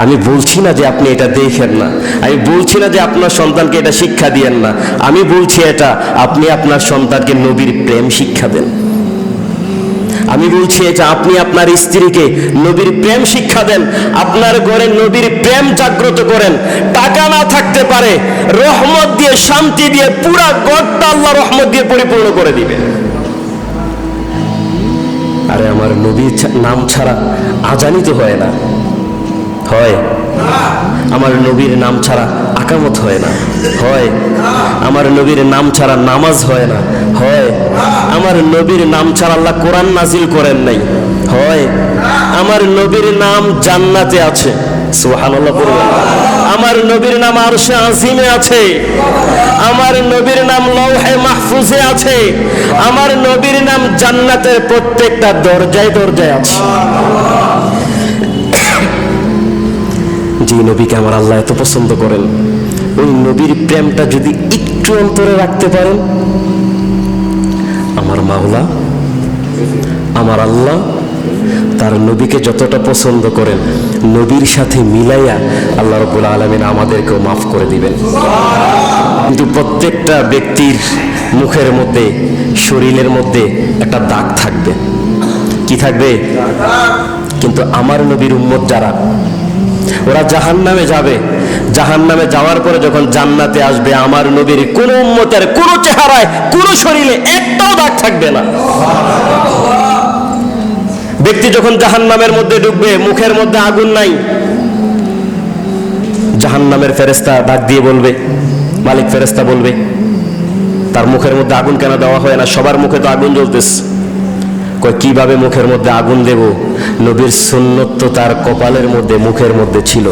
আমি বলছি না যে আপনি এটা দেখেন না, আমি বলছি না যে আপনার সন্তানকে এটা শিক্ষা দিয়েন না, আমি বলছি এটা আপনি আপনার সন্তানকে নবীর প্রেম শিক্ষা দেন। আমি বলছি এটা আপনি আপনার স্ত্রীকে নবীর প্রেম শিক্ষা দেন, আপনার ঘরে নবীর প্রেম জাগ্রত করেন। টাকা না থাকতে পারে, রহমত দিয়ে শান্তি দিয়ে পুরা ঘরটা আল্লাহ রহমত দিয়ে পরিপূর্ণ করে দিবে। আরে আমার নবীর নাম ছাড়া আজানই তো হয় না, হয়? আমার নবীর নাম ছাড়া আকামত হয় না, হয়? আমার নবীর নাম ছাড়া নামাজ হয় না, হয়? আমার নবীর নাম ছাড়া আল্লাহ কোরআন নাজিল করেন নাই, হয়? আমার নবীর নাম জান্নাতে আছে, সুবহানাল্লাহ বলবেন। আমার নবীর নাম আরশে আজিমে আছে, আমার নবীর নাম লৌহে মাহফুজে আছে, আমার নবীর নাম জান্নাতের প্রত্যেকটা দরজায় দরজায় আছে। যে নবীকে আমার আল্লাহ এত পছন্দ করেন, ওই নবীর প্রেমটা যদি একটু অন্তরে রাখতে পারেন, আমার মাওলা আমার আল্লাহ তার নবীকে যতটা পছন্দ করেন, নবীর সাথে মিলাইয়া আল্লাহ রাব্বুল আলামিন আমাদেরকেও মাফ করে দিবেন। কিন্তু প্রত্যেকটা ব্যক্তির মুখের মধ্যে, শরীরের মধ্যে একটা দাগ থাকবে। কি থাকবে? কিন্তু আমার নবীর উম্মত যারা, ওরা জাহান্নামে যাবে, জাহান্নামে যাওয়ার পরে যখন জান্নাতে আসবে, আমার নবীর কোন উম্মতের কোন চেহারায়, কোন শরীরে একটাও দাগ থাকবে না। ব্যক্তি যখন জাহান্নামের মধ্যে ঢুকবে, মুখের মধ্যে আগুন নাই, জাহান্নামের ফেরেশতা ডাক দিয়ে বলবে, মালিক ফেরেশতা বলবে, তার মুখের মধ্যে আগুন কেন দেওয়া হয় না? সবার মুখে তো আগুন জ্বলতেছে। কয় কিভাবে মুখের মধ্যে আগুন দেব? নবীর সুন্নত তো তার কপালের মধ্যে, মুখের মধ্যে ছিল।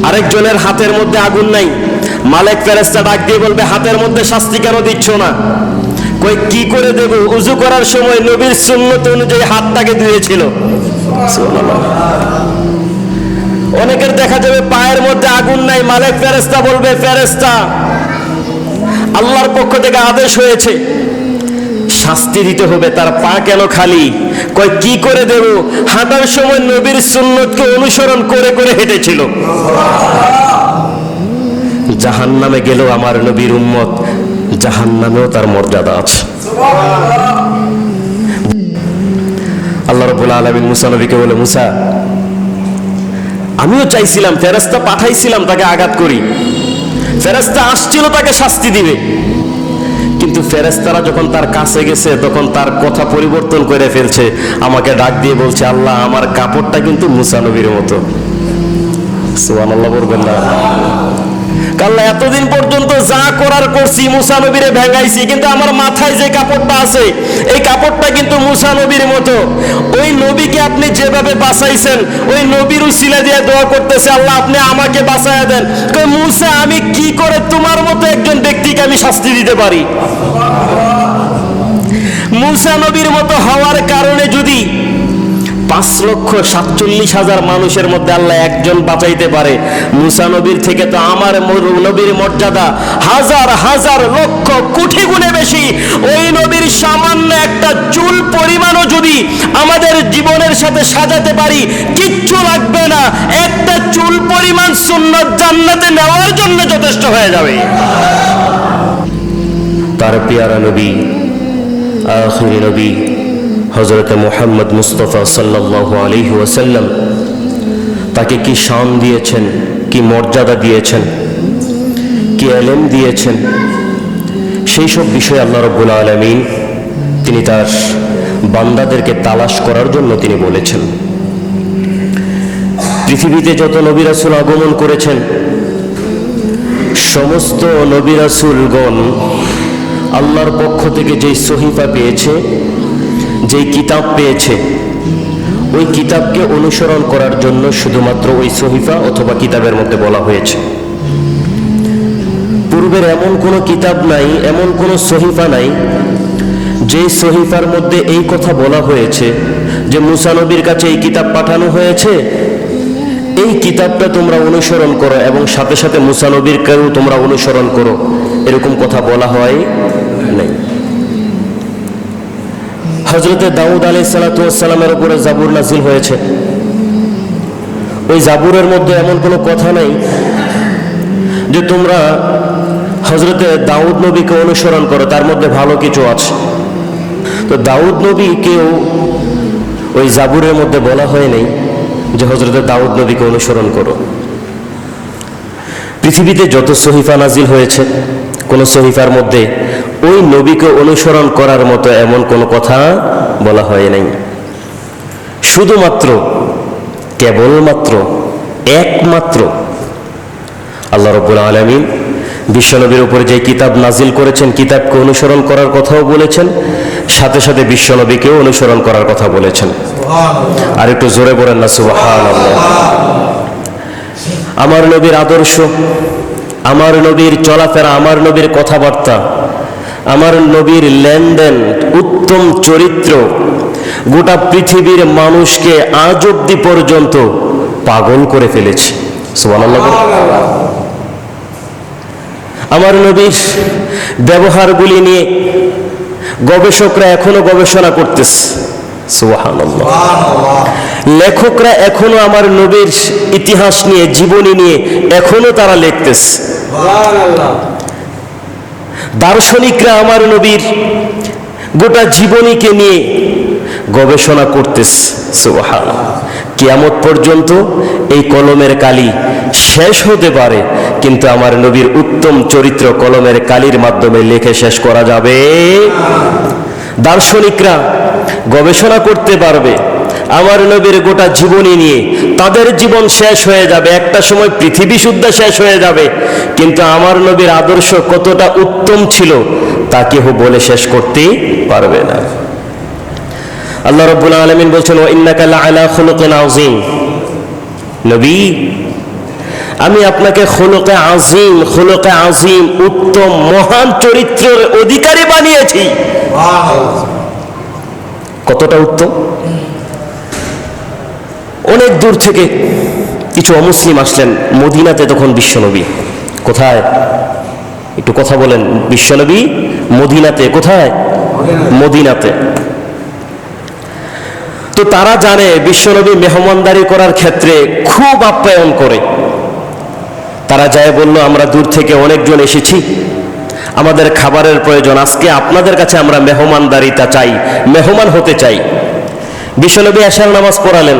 আরেকজনের হাতের মধ্যে আগুন নাই, মালিক ফেরেশতা ডাক দিয়ে বলবে, হাতের মধ্যে শাস্তি কেন দিচ্ছ না? কই কি করে দেব? উযু করার সময় নবীর সুন্নত অনুযায়ী হাতটাকে ধুয়েছিল। সুবহানাল্লাহ। অনেকের দেখা যাবে পায়ের মধ্যে আগুন নাই, মালিক ফেরেশতা বলবে, ফেরেশতা আল্লাহর পক্ষ থেকে আদেশ হয়েছে শাস্তি দিতে হবে, তার পা কেন খালি? কই কি করে দেব? হাঁটার সময় নবীর সুন্নতকে অনুসরণ করে করে হেঁটেছিল। জাহান্নামে গেলেও আমার নবীর উম্মত, জাহান্নামেও তার মর্যাদা আছে। আল্লাহ রাব্বুল আলামিন মুসা নবীকে বলে, মুসা আমিও চাইছিলাম, ফেরেশতা পাঠাইছিলাম তাকে আঘাত করি, ফেরেশতা আসছিল তাকে শাস্তি দিবে, কিন্তু ফেরেশতারা যখন তার কাছে গেছে তখন তার কথা পরিবর্তন করে ফেলছে। আমাকে ডাক দিয়ে বলছে, আল্লাহ আমার কাপড়টা কিন্তু মুসা নবীর মতো। সুবহানাল্লাহ বলবেন না? আল্লাহ এতদিন পর্যন্ত যা করার করছি, মুসা নবীরে ভেঙাইছি, কিন্তু আমার মাথায় যে কাপড়টা আছে, এই কাপড়টা কিন্তু মুসা নবীর মতো। ওই নবীকে আপনি যেভাবে বাঁচাইছেন, ওই নবীর উসিলা দিয়ে দোয়া করতেছে, আল্লাহ আপনি আমাকে বাঁচায়া দেন। কই মুসা আমি কি করে তোমার মতো একজন ব্যক্তিকে আমি শাস্তি দিতে পারি? মুসা নবীর মতো হওয়ার কারণে যদি 5,47,000 মানুষের মধ্যে আল্লাহ একজন বাঁচাইতে পারে, মুসা নবীর থেকে তো আমার নবীর মর্যাদা হাজার হাজার লক্ষ কোটি গুণে বেশি। ওই নবীর সামান্য একটা চুল পরিমাণও যদি আমাদের জীবনের সাথে সাজাতে পারি, কিচ্ছু লাগবে না, একটা চুল পরিমাণ সুন্নাত জান্নাতে নেওয়ার জন্য যথেষ্ট হয়ে যাবে। তার পেয়ারা নবী, আখিরি নবী হযরত মুহাম্মদ মুস্তাফা সাল্লাল্লাহু আলাইহি ওয়াসাল্লাম, তাকে কি শান দিয়েছেন, কি মর্যাদা দিয়েছেন, কি ইলম দিয়েছেন, সেই সব বিষয়ে আল্লাহ রাব্বুল আলামিন তিনি তার বান্দাদেরকে তালাশ করার জন্য তিনি বলেছেন। পৃথিবীতে যত নবী রাসূল আগমন করেছেন, সমস্ত নবী রাসূলগণ আল্লাহর পক্ষ থেকে যেই সহিফা পেয়েছে, যেই কিতাব পেয়েছে, ওই কিতাবকে অনুসরণ করার জন্য শুধুমাত্র ওই সহিফা অথবা কিতাবের মধ্যে বলা হয়েছে। পূর্বের এমন কোনো কিতাব নাই, এমন কোনো সহিফা নাই যে সহিফার মধ্যে এই কথা বলা হয়েছে যে মুসা নবীর কাছে এই কিতাব পাঠানো হয়েছে, এই কিতাবটা তোমরা অনুসরণ করো এবং সাথে সাথে মুসা নবীরকেও তোমরা অনুসরণ করো, এরকম কথা বলা হয় নাই। হযরতে দাউদ আলাইহিস সালাতু ওয়াস সালামের উপরে জাবুর নাজিল হয়েছে। ওই জাবুরের মধ্যে এমন কোনো কথা নাই যে তোমরা হযরতে দাউদ নবীকে অনুসরণ করো, তার মধ্যে ভালো কিছু আছে। তো দাউদ নবীকেও ওই জাবুরের মধ্যে বলা হয় নাই যে হযরতে দাউদ নবীকে অনুসরণ করো। পৃথিবীতে যত সহিফা নাজিল হয়েছে, কোন সহিফার মধ্যে ওই নবীকে অনুসরণ করার মতো এমন কোনো কথা বলা হয় নাই। শুধুমাত্র, কেবলমাত্র, একমাত্র আল্লাহ রাব্বুল আলামিন বিশ্বনবীর উপরে যে কিতাব নাজিল করেছেন, কিতাবকে অনুসরণ করার কথাও বলেছেন, সাথে সাথে বিশ্বনবীকেও অনুসরণ করার কথা বলেছেন। আর একটু জোরে বলেন না সুবহানাল্লাহ। আমার নবীর আদর্শ, আমার নবীর চলাফেরা, আমার নবীর কথাবার্তা, আমার নবীর লেনদেন, উত্তম চরিত্র গোটা পৃথিবীর মানুষকে আজ অব্দি পর্যন্ত পাগল করে ফেলেছে। সুবহানাল্লাহ। আমার নবীর ব্যবহারগুলি নিয়ে গবেষকরা এখনো গবেষণা করতেছে। সুবহানাল্লাহ। লেখকরা এখনো আমার নবীর ইতিহাস নিয়ে, জীবনী নিয়ে এখনো তারা লিখতেছে। দার্শনিকরা আমার নবীর গোটা জীবনীকে নিয়ে গবেষণা করতেছে। সুবহানাল্লাহ। কিয়ামত পর্যন্ত এই কলমের কালি শেষ হতে পারে, কিন্তু আমার নবীর উত্তম চরিত্র কলমের কালির মাধ্যমে লিখে শেষ করা যাবে। দার্শনিকরা গবেষণা করতে পারবে আমার নবীর গোটা জীবনী নিয়ে, তাদের জীবন শেষ হয়ে যাবে, একটা সময় পৃথিবী শুদ্ধ শেষ হয়ে যাবে, কিন্তু আমার নবীর আদর্শ কতটা উত্তম ছিল তা কেউ বলে শেষ করতে পারবে না। আল্লাহ রাব্বুল আলামিন বলছেন, ওয়া ইন্নাকা লাআলা খুলুকিন আযীম। নবী, আমি আপনাকে খুলুকে আযীম, খুলুকে আযীম, উত্তম মহান চরিত্রের অধিকারী বানিয়েছি। কতটা উত্তম! অনেক দূর থেকে কিছু অমুসলিম আসলেন মদিনাতে, তখন বিশ্বনবী কোথায়? একটু কথা বলেন। বিশ্বনবী মদিনাতে। কোথায়? মদিনাতে। তো তারা জানে বিশ্বনবী মেহমানদারি করার ক্ষেত্রে খুব আপ্যায়ন করে। তারা যায় বলল, আমরা দূর থেকে অনেকজন এসেছি, আমাদের খাবারের প্রয়োজন, আজকে আপনাদের কাছে আমরা মেহমানদারিতা চাই, মেহমান হতে চাই। বিশ্বনবী এশার নামাজ পড়ালেন,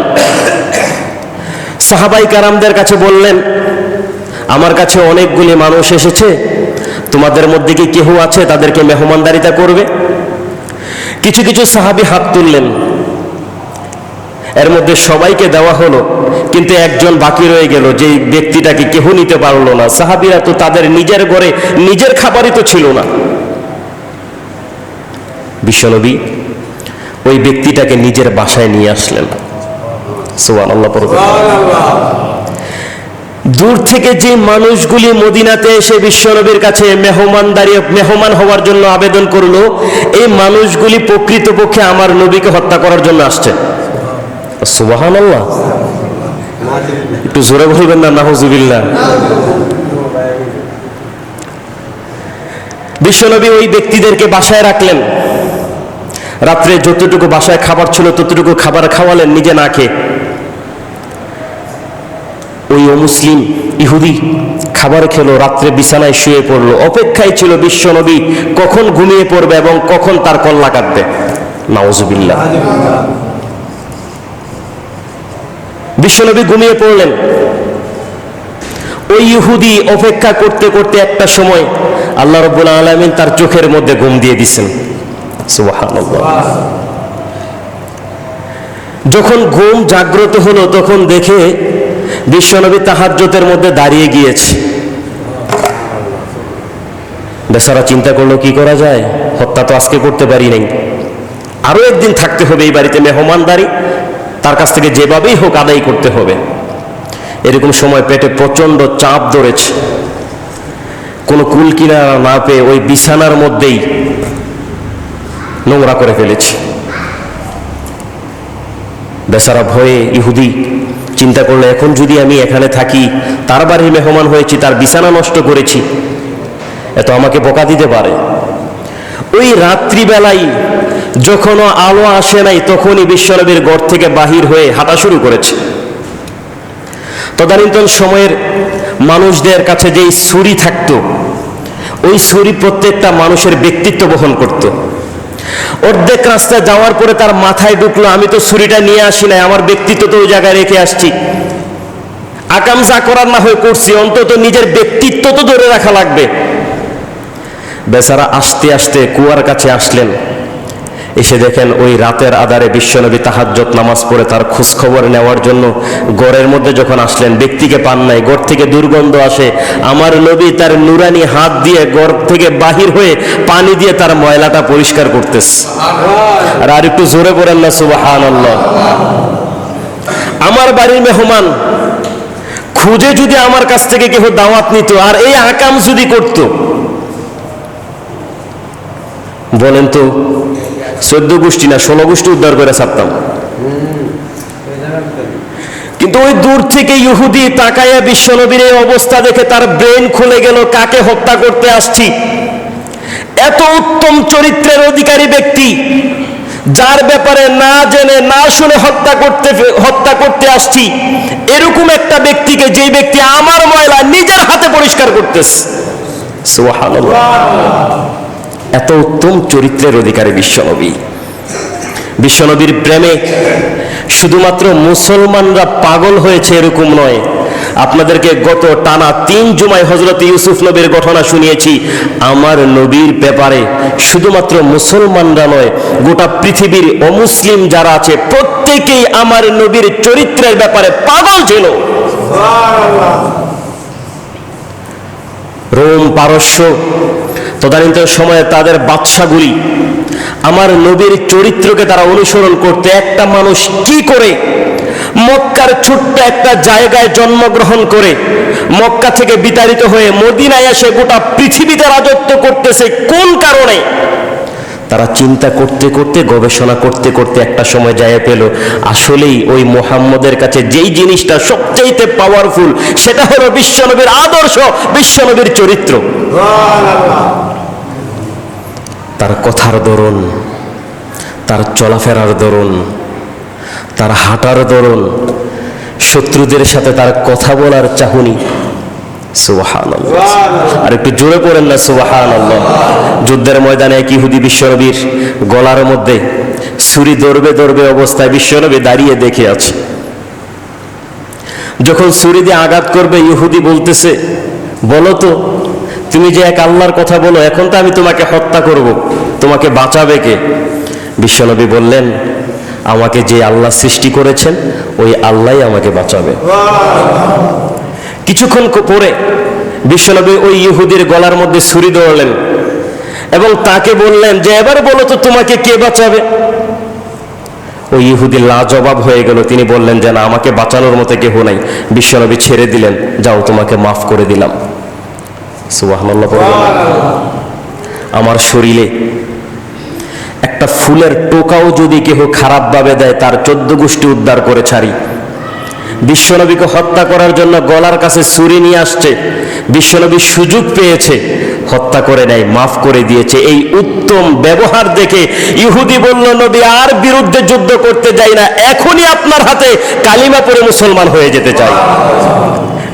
সাহাবাই কারামদের কাছে বললেন, আমার কাছে অনেকগুলি মানুষ এসেছে, তোমাদের মধ্যে কি কেউ আছে তাদেরকে মেহমানদারিতা করবে? কিছু কিছু সাহাবী হাত তুললেন, এর মধ্যে সবাইকে দেওয়া হলো, কিন্তু একজন বাকি রয়ে গেল, যে ব্যক্তিটাকে কেউ নিতে পারলো না। সাহাবীরা তো তাদের নিজের ঘরে নিজের খাবারই তো ছিল না। বিশ্বনবী ওই ব্যক্তিটাকে নিজের বাসায় নিয়ে আসলেন। সুবহানাল্লাহ। দূর থেকে যে মানুষগুলি মদিনাতে এসে বিশ্বনবীর কাছে মেহমান হওয়ার জন্য আবেদন করলো, এই মানুষগুলি প্রকৃতপক্ষে আমার নবীকে হত্যা করার জন্য আসছে। সুবহানাল্লাহ। একটু জোরে বলবেন না নাউজুবিল্লাহ। বিশ্বনবী ওই ব্যক্তিদেরকে বাসায় রাখলেন, রাত্রে যতটুকু বাসায় খাবার ছিল ততটুকু খাবার খাওয়ালেন, নিজে না খেয়ে। ওই অমুসলিম ইহুদি খাবার খেলো, রাত্রে বিছানায় শুয়ে পড়লো, অপেক্ষায় ছিল বিশ্বনবী কখন ঘুমিয়ে পড়বে এবং কখন তার কল্লা কাটবে। নাউজুবিল্লাহ। বিশ্বনবী ঘুমিয়ে পড়লেন। ওই ইহুদি অপেক্ষা করতে করতে একটা সময় আল্লাহ রাব্বুল আলামিন তার চোখের মধ্যে ঘুম দিয়ে দিয়েছেন। সুবহানাল্লাহ। যখন ঘুম জাগ্রত হলো, তখন দেখে বিশ্বনবী তাহাজ্জুদের মধ্যে দাঁড়িয়ে গিয়েছে। বেচারা চিন্তা করলো, কি করা যায়, হত্যা তো আজকে করতে পারি নাই, আরো একদিন থাকতে হবে এই বাড়িতে, মেহমানদারি তার কাছ থেকে যেভাবেই হোক আদায় করতে হবে। এরকম সময় পেটে প্রচন্ড চাপ ধরেছে, কোনো কুল কিনারা না পেয়ে ওই বিছানার মধ্যেই নোংরা করে ফেলেছে। বেচারা ভয়ে ইহুদি চিন্তা করলো, এখন যদি আমি এখানে থাকি, তার বাড়ির মেহমান হয়েছি, তার বিছানা নষ্ট করেছি, এত আমাকে বকা দিতে পারে। ওই রাত্রিবেলায় যখনও আলো আসে নাই তখনই বিশ্বনবীর ঘর থেকে বাহির হয়ে হাঁটা শুরু করেছে। তদানীন্তন সময়ের মানুষদের কাছে যেই ছুরি থাকতো, ওই ছুরি প্রত্যেকটা মানুষের ব্যক্তিত্ব বহন করত। অর্ধেক রাস্তা যাওয়ার পরে তার মাথায় ঢুকলো, আমি তো ছুরিটা নিয়ে আসি নাই, আমার ব্যক্তিত্ব তো ওই জায়গায় রেখে আসছি। আকাম যা করার না হয়ে করছি, অন্তত নিজের ব্যক্তিত্ব তো ধরে রাখা লাগবে। বেচারা আস্তে আস্তে কুয়ার কাছে আসলেন। এসে দেখেন ওই রাতের আধারে বিশ্বনবী তাহাজ্জুদ নামাজ পড়ে তার খোঁজ খবর নেওয়ার জন্য ঘরের মধ্যে যখন আসলেন, ব্যক্তিকে পান নাই। ঘর থেকে দুর্গন্ধ আসে। আমার নবী তার নুরানি হাত দিয়ে ঘর থেকে বাহির হয়ে পানি দিয়ে তার ময়লাটা পরিষ্কার করতেছে। আর একটু জোরে পড়েন না সুবহানাল্লাহ। আমার বাড়ির মেহমান খুঁজে যদি আমার কাছ থেকে কেউ দাওয়াত নিত আর এই আকাম যদি করত, বলেন তো 14 গোষ্ঠী না 16 গোষ্ঠী উদ্ধার করে ছাড়তাম। কিন্তু ওই দূর থেকে ইহুদি তাকায়া বিশ্বনবীর এই অবস্থা দেখে তার ব্রেন খুলে গেল, কাকে হত্যা করতে আসছি। এত উত্তম চরিত্রের অধিকারী ব্যক্তি, যার ব্যাপারে না জেনে না শুনে হত্যা করতে আসছি, এরকম একটা ব্যক্তিকে, যে ব্যক্তি আমার ময়লা নিজের হাতে পরিষ্কার করতেছে। সুবহানাল্লাহ। এত উত্তম চরিত্রের অধিকারী বিশ্বনবী। বিশ্বনবীর প্রেমে শুধুমাত্র মুসলমানরা পাগল হয়েছে এরকম নয়। আপনাদেরকে গত টানা 3 জুমায় হযরত ইউসুফ নবীর ঘটনা শুনিয়েছি। আমার নবীর ব্যাপারে শুধুমাত্র মুসলমানরা নয়, গোটা পৃথিবীর অমুসলিম যারা আছে প্রত্যেকেই আমার নবীর চরিত্রের ব্যাপারে পাগল ছিল। রোম, পারস্য, তদানীন্তন সময়ে তাদের বাদশাগুলি আমার নবীর চরিত্রকে তারা অনুসরণ করতে। একটা মানুষ কি করে মক্কার ছোট্ট একটা জায়গায় জন্মগ্রহণ করে মক্কা থেকে বিতাড়িত হয়ে মদিনায় এসে গোটা পৃথিবীতে রাজত্ব করতেছে, কোন কারণে? তারা চিন্তা করতে করতে, গবেষণা করতে করতে একটা সময় যায় পেল, আসলেই ওই মুহাম্মদের কাছে যেই জিনিসটা সবচেয়ে পাওয়ারফুল, সেটা হলো বিশ্বনবীর আদর্শ, বিশ্বনবীর চরিত্র। তার কথার ধরন, তার চলাফেরার ধরন, তার হাঁটার ধরন, শত্রুদের সাথে তার কথা বলার চাহনি। সুবহানাল্লাহ। আর একটু জোরে পড়েন না সুবহানাল্লাহ। যুদ্ধের ময়দানে এক ইহুদি বিশ্বনবীর গলার মধ্যে ছুরি ধরবে অবস্থায় বিশ্বনবী দাঁড়িয়ে দেখে আছে। যখন ছুরি দিয়ে আঘাত করবে, ইহুদি বলতেছে, বলো তো তুমি যে এক আল্লাহর কথা বলো, এখন তো আমি তোমাকে হত্যা করব, তোমাকে বাঁচাবে কে? বিশ্বনবী বললেন, আমাকে যে আল্লাহ সৃষ্টি করেছেন ওই আল্লাহই আমাকে বাঁচাবে। কিছুক্ষণ পরে বিশ্বনবী ওই ইহুদির গলার মধ্যে ছুরি ধরলেন এবং তাকে বললেন যে এবার বলো তো তোমাকে কে বাঁচাবে? ওই ইহুদি লাজবাব হয়ে গেল। তিনি বললেন যে না, আমাকে বাঁচানোর মতো কেউ নাই। বিশ্বনবী ছেড়ে দিলেন, যাও তোমাকে মাফ করে দিলাম। সুবহানাল্লাহ। আমার শরীরে একটা ফুলের টোকাও যদি কেউ খারাপ ভাবে দেয়, তার 14 গোষ্ঠী উদ্ধার করে ছাড়ি। বিশ্বনবীকে হত্যা করার জন্য গলার কাছে ছুরি নিয়ে আসছে, বিশ্বনবী সুযোগ পেয়েছে, হত্যা করে নেয়, মাফ করে দিয়েছে। এই উত্তম ব্যবহার দেখে ইহুদি বলল, নবী আর বিরুদ্ধে যুদ্ধ করতে যাই না, এখনই আপনার হাতে কালিমা পড়ে মুসলমান হয়ে যেতে চাই।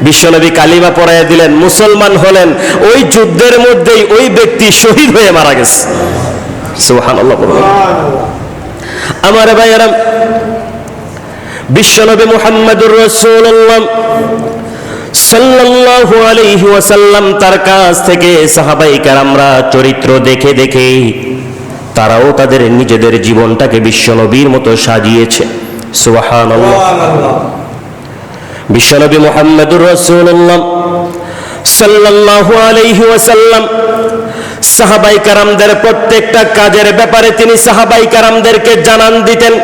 বিশ্বনবী কালিমা পড়াইয়া দিলেন, মুসলমান হলেন। ওই যুদ্ধের মধ্যেই ওই ব্যক্তি শহীদ হয়ে মারা গেছে। সুবহানাল্লাহ। আমার ভাইয়েরা, বিশ্বনবী মুহাম্মদুর রাসূলুল্লাহ সাল্লাল্লাহু আলাইহি ওয়াসাল্লাম তার কাছ থেকে সাহাবায়ে কেরামরা চরিত্র দেখে দেখে তারাও তাদের নিজেদের জীবনটাকে বিশ্বনবীর মতো সাজিয়েছে। সুবহানাল্লাহ। বিশ্বনবী মুহাম্মদুর রাসূলুল্লাহ সাল্লাল্লাহু আলাইহি ওয়াসাল্লাম সাহাবায়ে কেরামদের প্রত্যেকটা কাজের ব্যাপারে তিনি সাহাবায়ে কেরামদেরকে জানান দিতেন।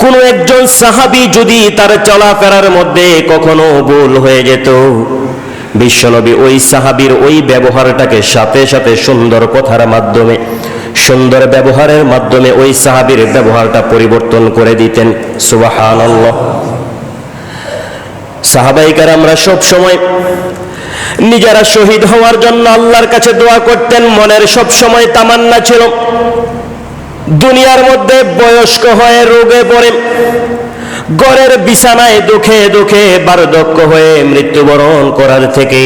কোন একজন সাহাবী যদি তার চলাফেরার মধ্যে কখনো ভুল হয়ে যেত, বিশ্বনবী ওই সাহাবীর ওই ব্যবহারটাকে সাথে সাথে সুন্দর কথার মাধ্যমে, সুন্দর ব্যবহারের মাধ্যমে ওই সাহাবীর ব্যবহারটা পরিবর্তন করে দিতেন। সুবহানাল্লাহ। সাহাবায়ে কেরামরা সব সময় নিজেরা শহীদ হওয়ার জন্য আল্লাহর কাছে দোয়া করতেন। মনের সব সময় তামান্না ছিল, দুনিয়ার মধ্যে বয়স্ক হয়ে রোগে পড়ে ঘরের বিছানায় দুঃখে দুঃখে বার্ধক্য হয়ে মৃত্যুবরণ করার থেকে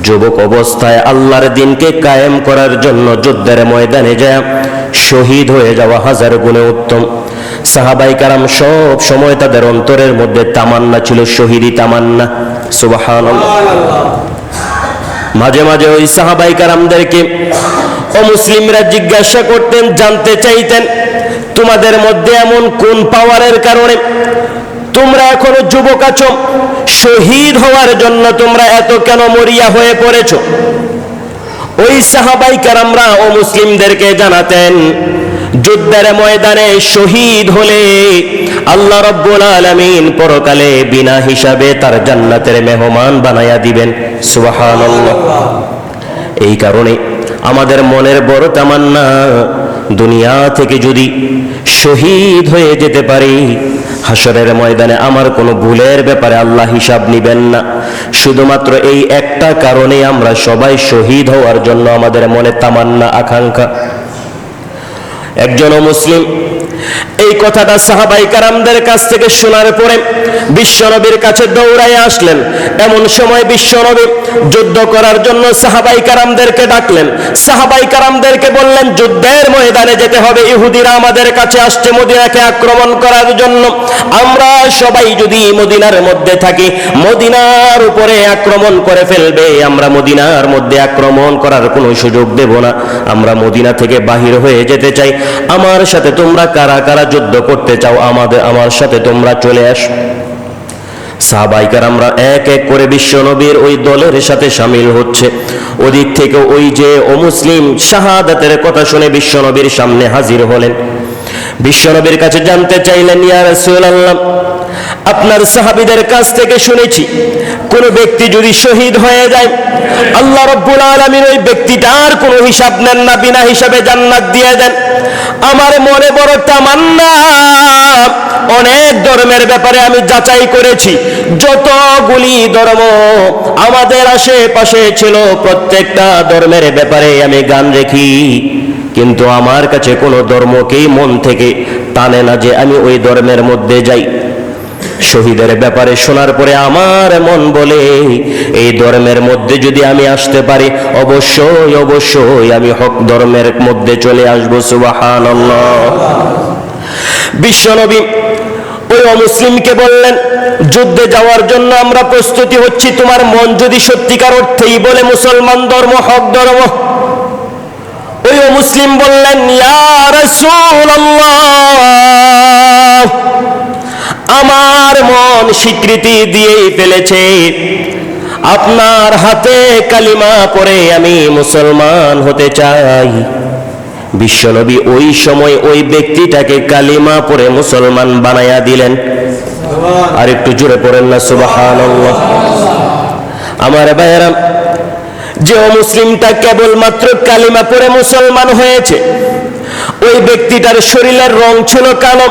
যুবক অবস্থায় আল্লাহর দ্বীনকে কায়েম করার জন্য যুদ্ধের ময়দানে যায় শহীদ হয়ে যাওয়া হাজার গুণে উত্তম। সাহাবাই কারাম সব সময় তাদের অন্তরের মধ্যে তামান্না ছিল, শহীদি তামান্না। সুবহানাল্লাহ। মাঝে মাঝে ওই সাহাবাই কারামদেরকে অমুসলিমরা জিজ্ঞাসা করতেন, জানতে চাইতেন, তোমাদের মধ্যে এমন কোন পাওয়ারের কারণে তোমরা এখনো যুবক আছো, শহীদ হওয়ার জন্য তোমরা এত কেন মরিয়া হয়ে পড়েছো? ওই সাহাবাই কেরামরা ও মুসলিমদেরকে জানাতেন, যুদ্ধের ময়দানে শহীদ হলে আল্লাহ রাব্বুল আলামিন পরকালে বিনা হিসাবে তার জান্নাতের মেহমান বানায়া দিবেন। সুবহানাল্লাহ। এই কারণে আমাদের মনের বড় তামান্না, দুনিয়া থেকে যদি শহীদ হয়ে যেতে পারি, হাসরের ময়দানে আমার কোনো ভুলের ব্যাপারে আল্লাহ হিসাব নিবেন না। শুধুমাত্র এই একটা কারণে আমরা সবাই শহীদ হওয়ার জন্য আমাদের মনে তামান্না, আকাঙ্ক্ষা। একজন মুসলিম এই কথাটা সাহাবাই কারামদের কাছ থেকে শোনার পরে বিশ্বনবীর কাছে দৌড়ায় আসলেন। এমন সময় বিশ্বনবী যুদ্ধ করার জন্য সাহাবাই কারামদেরকে ডাকলেন। সাহাবাই কারামদেরকে বললেন, যুদ্ধের ময়দানে যেতে হবে, ইহুদিরা আমাদের কাছে আসছে মদিনাকে আক্রমণ করার জন্য। আমরা সবাই যদি মদিনার মধ্যে থাকি, মদিনার উপরে আক্রমণ করে ফেলবে, আমরা মদিনার মধ্যে আক্রমণ করার কোনো সুযোগ দেব না। আমরা মদিনা থেকে বাহির হয়ে যেতে চাই। আমার সাথে তোমরা কারা কারা যুদ্ধ করতে চাও, আমার সাথে তোমরা চলে আসো। সাহাবাই কেরামরা এক এক করে বিশ্বনবীর ওই দলের সাথে শামিল হচ্ছে। ওদিক থেকে ওই যে অমুসলিম শাহাদাতের কথা শুনে বিশ্বনবীর সামনে হাজির হলেন। বিশ্বনবীর কাছে জানতে চাইলেন, ইয়া রাসূলুল্লাহ, আপনার সাহাবীদের কাছ থেকে শুনেছি কোন ব্যক্তি যদি শহীদ হয়ে যায়, আল্লাহ রাব্বুল আলামিন ওই ব্যক্তিটার কোনো হিসাব নেন না, বিনা হিসাবে জান্নাত দিয়ে দেন। আমার মনে বড় তামান্না, অনেক ধর্মের ব্যাপারে আমি যাচাই করেছি, যতগুলি ধর্ম আমাদের আশেপাশে ছিল প্রত্যেকটা ধর্মের ব্যাপারে আমি গান রেখি, কিন্তু আমার কাছে কোনো ধর্মকেই মন থেকে টানে না যে আমি ওই ধর্মের মধ্যে যাই। শহীদের ব্যাপারে শোনার পরে আমার মন বলে, এই ধর্মের মধ্যে যদি আমি আসতে পারি, অবশ্যই অবশ্যই আমি হক ধর্মের মধ্যে চলে আসবো। সুবহানাল্লাহ। বিশ্বনবী ওই অমুসলিমকে বললেন, যুদ্ধে যাওয়ার জন্য আমরা প্রস্তুতি হচ্ছি, তোমার মন যদি সত্যিকার অর্থেই বলে মুসলমান ধর্ম হক ধর্ম। ওই মুসলিম বললেন, ইয়া রাসূলুল্লাহ, আমার মন স্বীকৃতি দিয়েই ফেলেছে, আপনার হাতে কালিমা পড়ে আমি মুসলমান হতে চাই। বিশ্বনবী ওই সময় ওই ব্যক্তিটাকে কালিমা পড়ে মুসলমান বানায়া দিলেন। আর একটু জোরে পড়েন না সুবহানাল্লাহ। আমার ভাইয়েরা, যে মুসলিমটা কেবলমাত্র কালিমা পড়ে মুসলমান হয়েছে, ওই ব্যক্তিটার শরীরের রং ছিল কালো,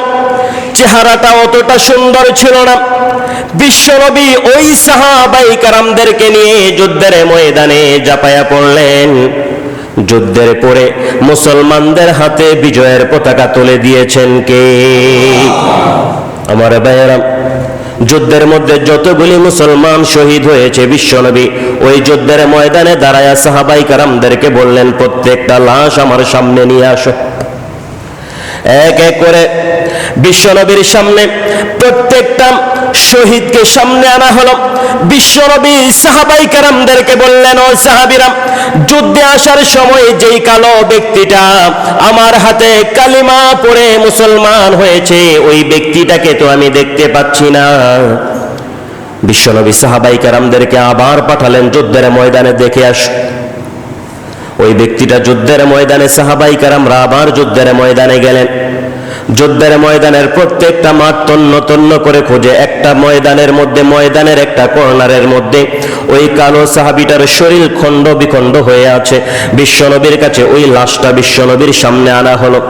চেহারাটা অতটা সুন্দর ছিল না। বিশ্বনবী ওই সাহাবাই কারামদেরকে নিয়ে যুদ্ধের ময়দানে ঝাঁপায়া পড়লেন। যুদ্ধের পরে মুসলমানদের হাতে বিজয়ের পতাকা তুলে দিয়েছেন কে? আমার ভাইয়েরা, যুদ্ধের মধ্যে যতগুলি মুসলমান শহীদ হয়েছে, বিশ্বনবী ওই যুদ্ধের ময়দানে দাঁড়ায়া সাহাবাই কারামদেরকে বললেন, প্রত্যেকটা লাশ আমার সামনে নিয়ে আসো। এক এক করে বিশ্বনবীর সামনে প্রত্যেকটা শহীদকে সামনে আনা হলো। বিশ্বনবী সাহাবাই কেরামদেরকে বললেন, ও সাহাবীরা, যুদ্ধে আসার সময় যেই কালো ব্যক্তিটা আমার হাতে কালিমা পড়ে মুসলমান হয়েছে, ওই ব্যক্তিটাকে তো আমি দেখতে পাচ্ছি না। বিশ্বনবী সাহাবাই কেরামদেরকে আবার পাঠালেন, যুদ্ধের ময়দানে দেখে আস। ওই ব্যক্তিটা যুদ্ধের ময়দানে, সাহাবাই কেরামরা আবার যুদ্ধের ময়দানে গেলেন। যুদ্ধের ময়দানের প্রত্যেকটা মাঠ তন্ন তন্ন করে খোঁজে। একটা ময়দানের মধ্যে, ময়দানের একটা কর্নারের মধ্যে ওই কালো সাহাবীটার শরীর খণ্ড বিখণ্ড হয়ে আছে। বিশ্বনবীর কাছে ওই লাশটা বিশ্বনবীর সামনে আনা হলো।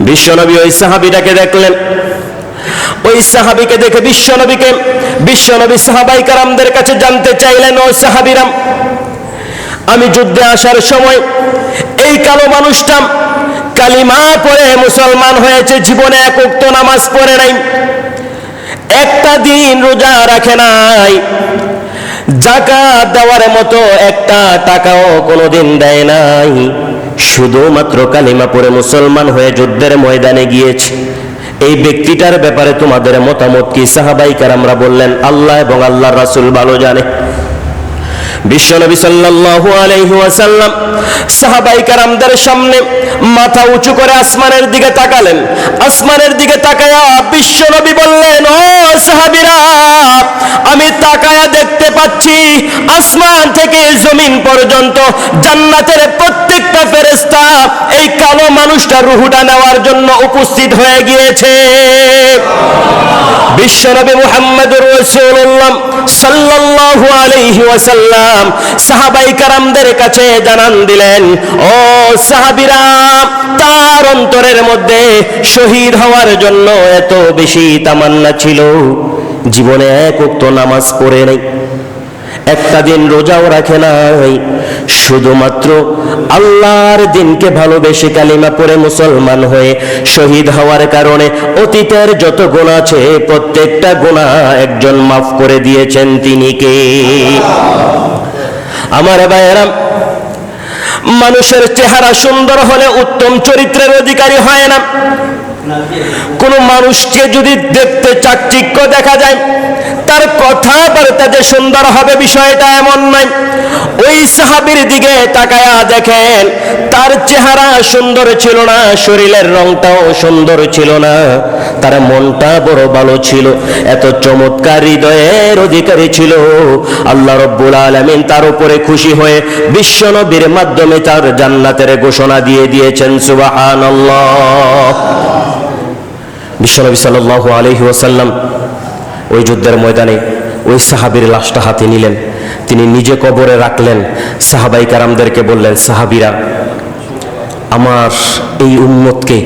বিশ্বনবী ওই সাহাবীটাকে দেখলেন। ওই সাহাবীকে দেখে বিশ্বনবী সাহাবাই কেরামদের কাছে জানতে চাইলেন, ও সাহাবীরা, আমি যুদ্ধে আসার সময় এই কালো মানুষটা কালিমা পড়ে মুসলমান হয়েছে, জীবনে এক ওয়াক্ত নামাজ পড়ে নাই, একটা দিন রোজা রাখে নাই, যাকাত দেওয়ার মতো একটা টাকাও কোনোদিন দেয় নাই, শুধুমাত্র কালিমা পড়ে মুসলমান হয়ে যুদ্ধের ময়দানে গিয়েছে। এই ব্যক্তিটার ব্যাপারে তোমাদের মতামত কি? সাহাবায়ে কেরামরা বললেন, আল্লাহ এবং আল্লাহর রাসূল ভালো জানে। বিশ্বনবী সাল্লাল্লাহু আলাইহি ওয়াসাল্লাম সাহাবায়ে কেরামদের সামনে মাথা উঁচু করে আসমানের দিকে তাকালেন। আসমানের দিকে তাকায়া বিশ্বনবী বললেন, ও সাহাবীরা, আমি তাকায়া দেখতে পাচ্ছি আসমান থেকে জমিন পর্যন্ত জান্নাতের প্রত্যেকটা ফেরেশতা এই কালো মানুষটার রূহটা নেওয়ার জন্য উপস্থিত হয়ে গিয়েছে। বিশ্বনবী মুহাম্মদুর রাসূলুল্লাহ সাল্লাল্লাহু আলাইহি ওয়াসাল্লাম সাহাবায়ে কেরামদের কাছে জানান দিলেন, ও সাহাবীরা, তার অন্তরের মধ্যে শহীদ হওয়ার জন্য এত বেশি তামান্না ছিল, জীবনে এক ওয়াক্ত নামাজ পড়ে নাই, একটা দিন রোজাও রাখে নাই, শুধুমাত্র আল্লাহর দিনকে ভালোবেসে কালিমা পড়ে মুসলমান হয়ে শহীদ হওয়ার কারণে অতীতের যত গুনাহ আছে প্রত্যেকটা গুনাহ একজন মাফ করে দিয়েছেন। তিনি কে? আমার ভাইয়েরা, মানুষের চেহারা সুন্দর হলে উত্তম চরিত্রের অধিকারী হয় না। কোন মানুষকে যদি দেখতে চাকচিক্য দেখা যায়, তার কথাবার্তা যে সুন্দর হবে বিষয়টা এমন নয়। ওই সাহাবীর দিকে তাকায়া দেখেন, তার চেহারা সুন্দর ছিল না, শরীরের রংটাও সুন্দর ছিল না, তার মনটা বড় ভালো ছিল, এত চমৎকার হৃদয়ের অধিকারী ছিল। আল্লাহ রাব্বুল আলামিন তার উপরে খুশি হয়ে বিশ্বনবীর মাধ্যমে তার জান্নাতের ঘোষণা দিয়ে দিয়েছেন। সুবহানাল্লাহ। বিশ্বনবী সাল্লাল্লাহু আলাইহি ওয়াসাল্লাম ওই যুদ্ধের ময়দানে ওই সাহাবীর লাশটা হাতে নিলেন, তিনি নিজে কবরে রাখলেন। সাহাবায়ে কেরামদেরকে বললেন, সাহাবীরা, আমার এই উম্মতকে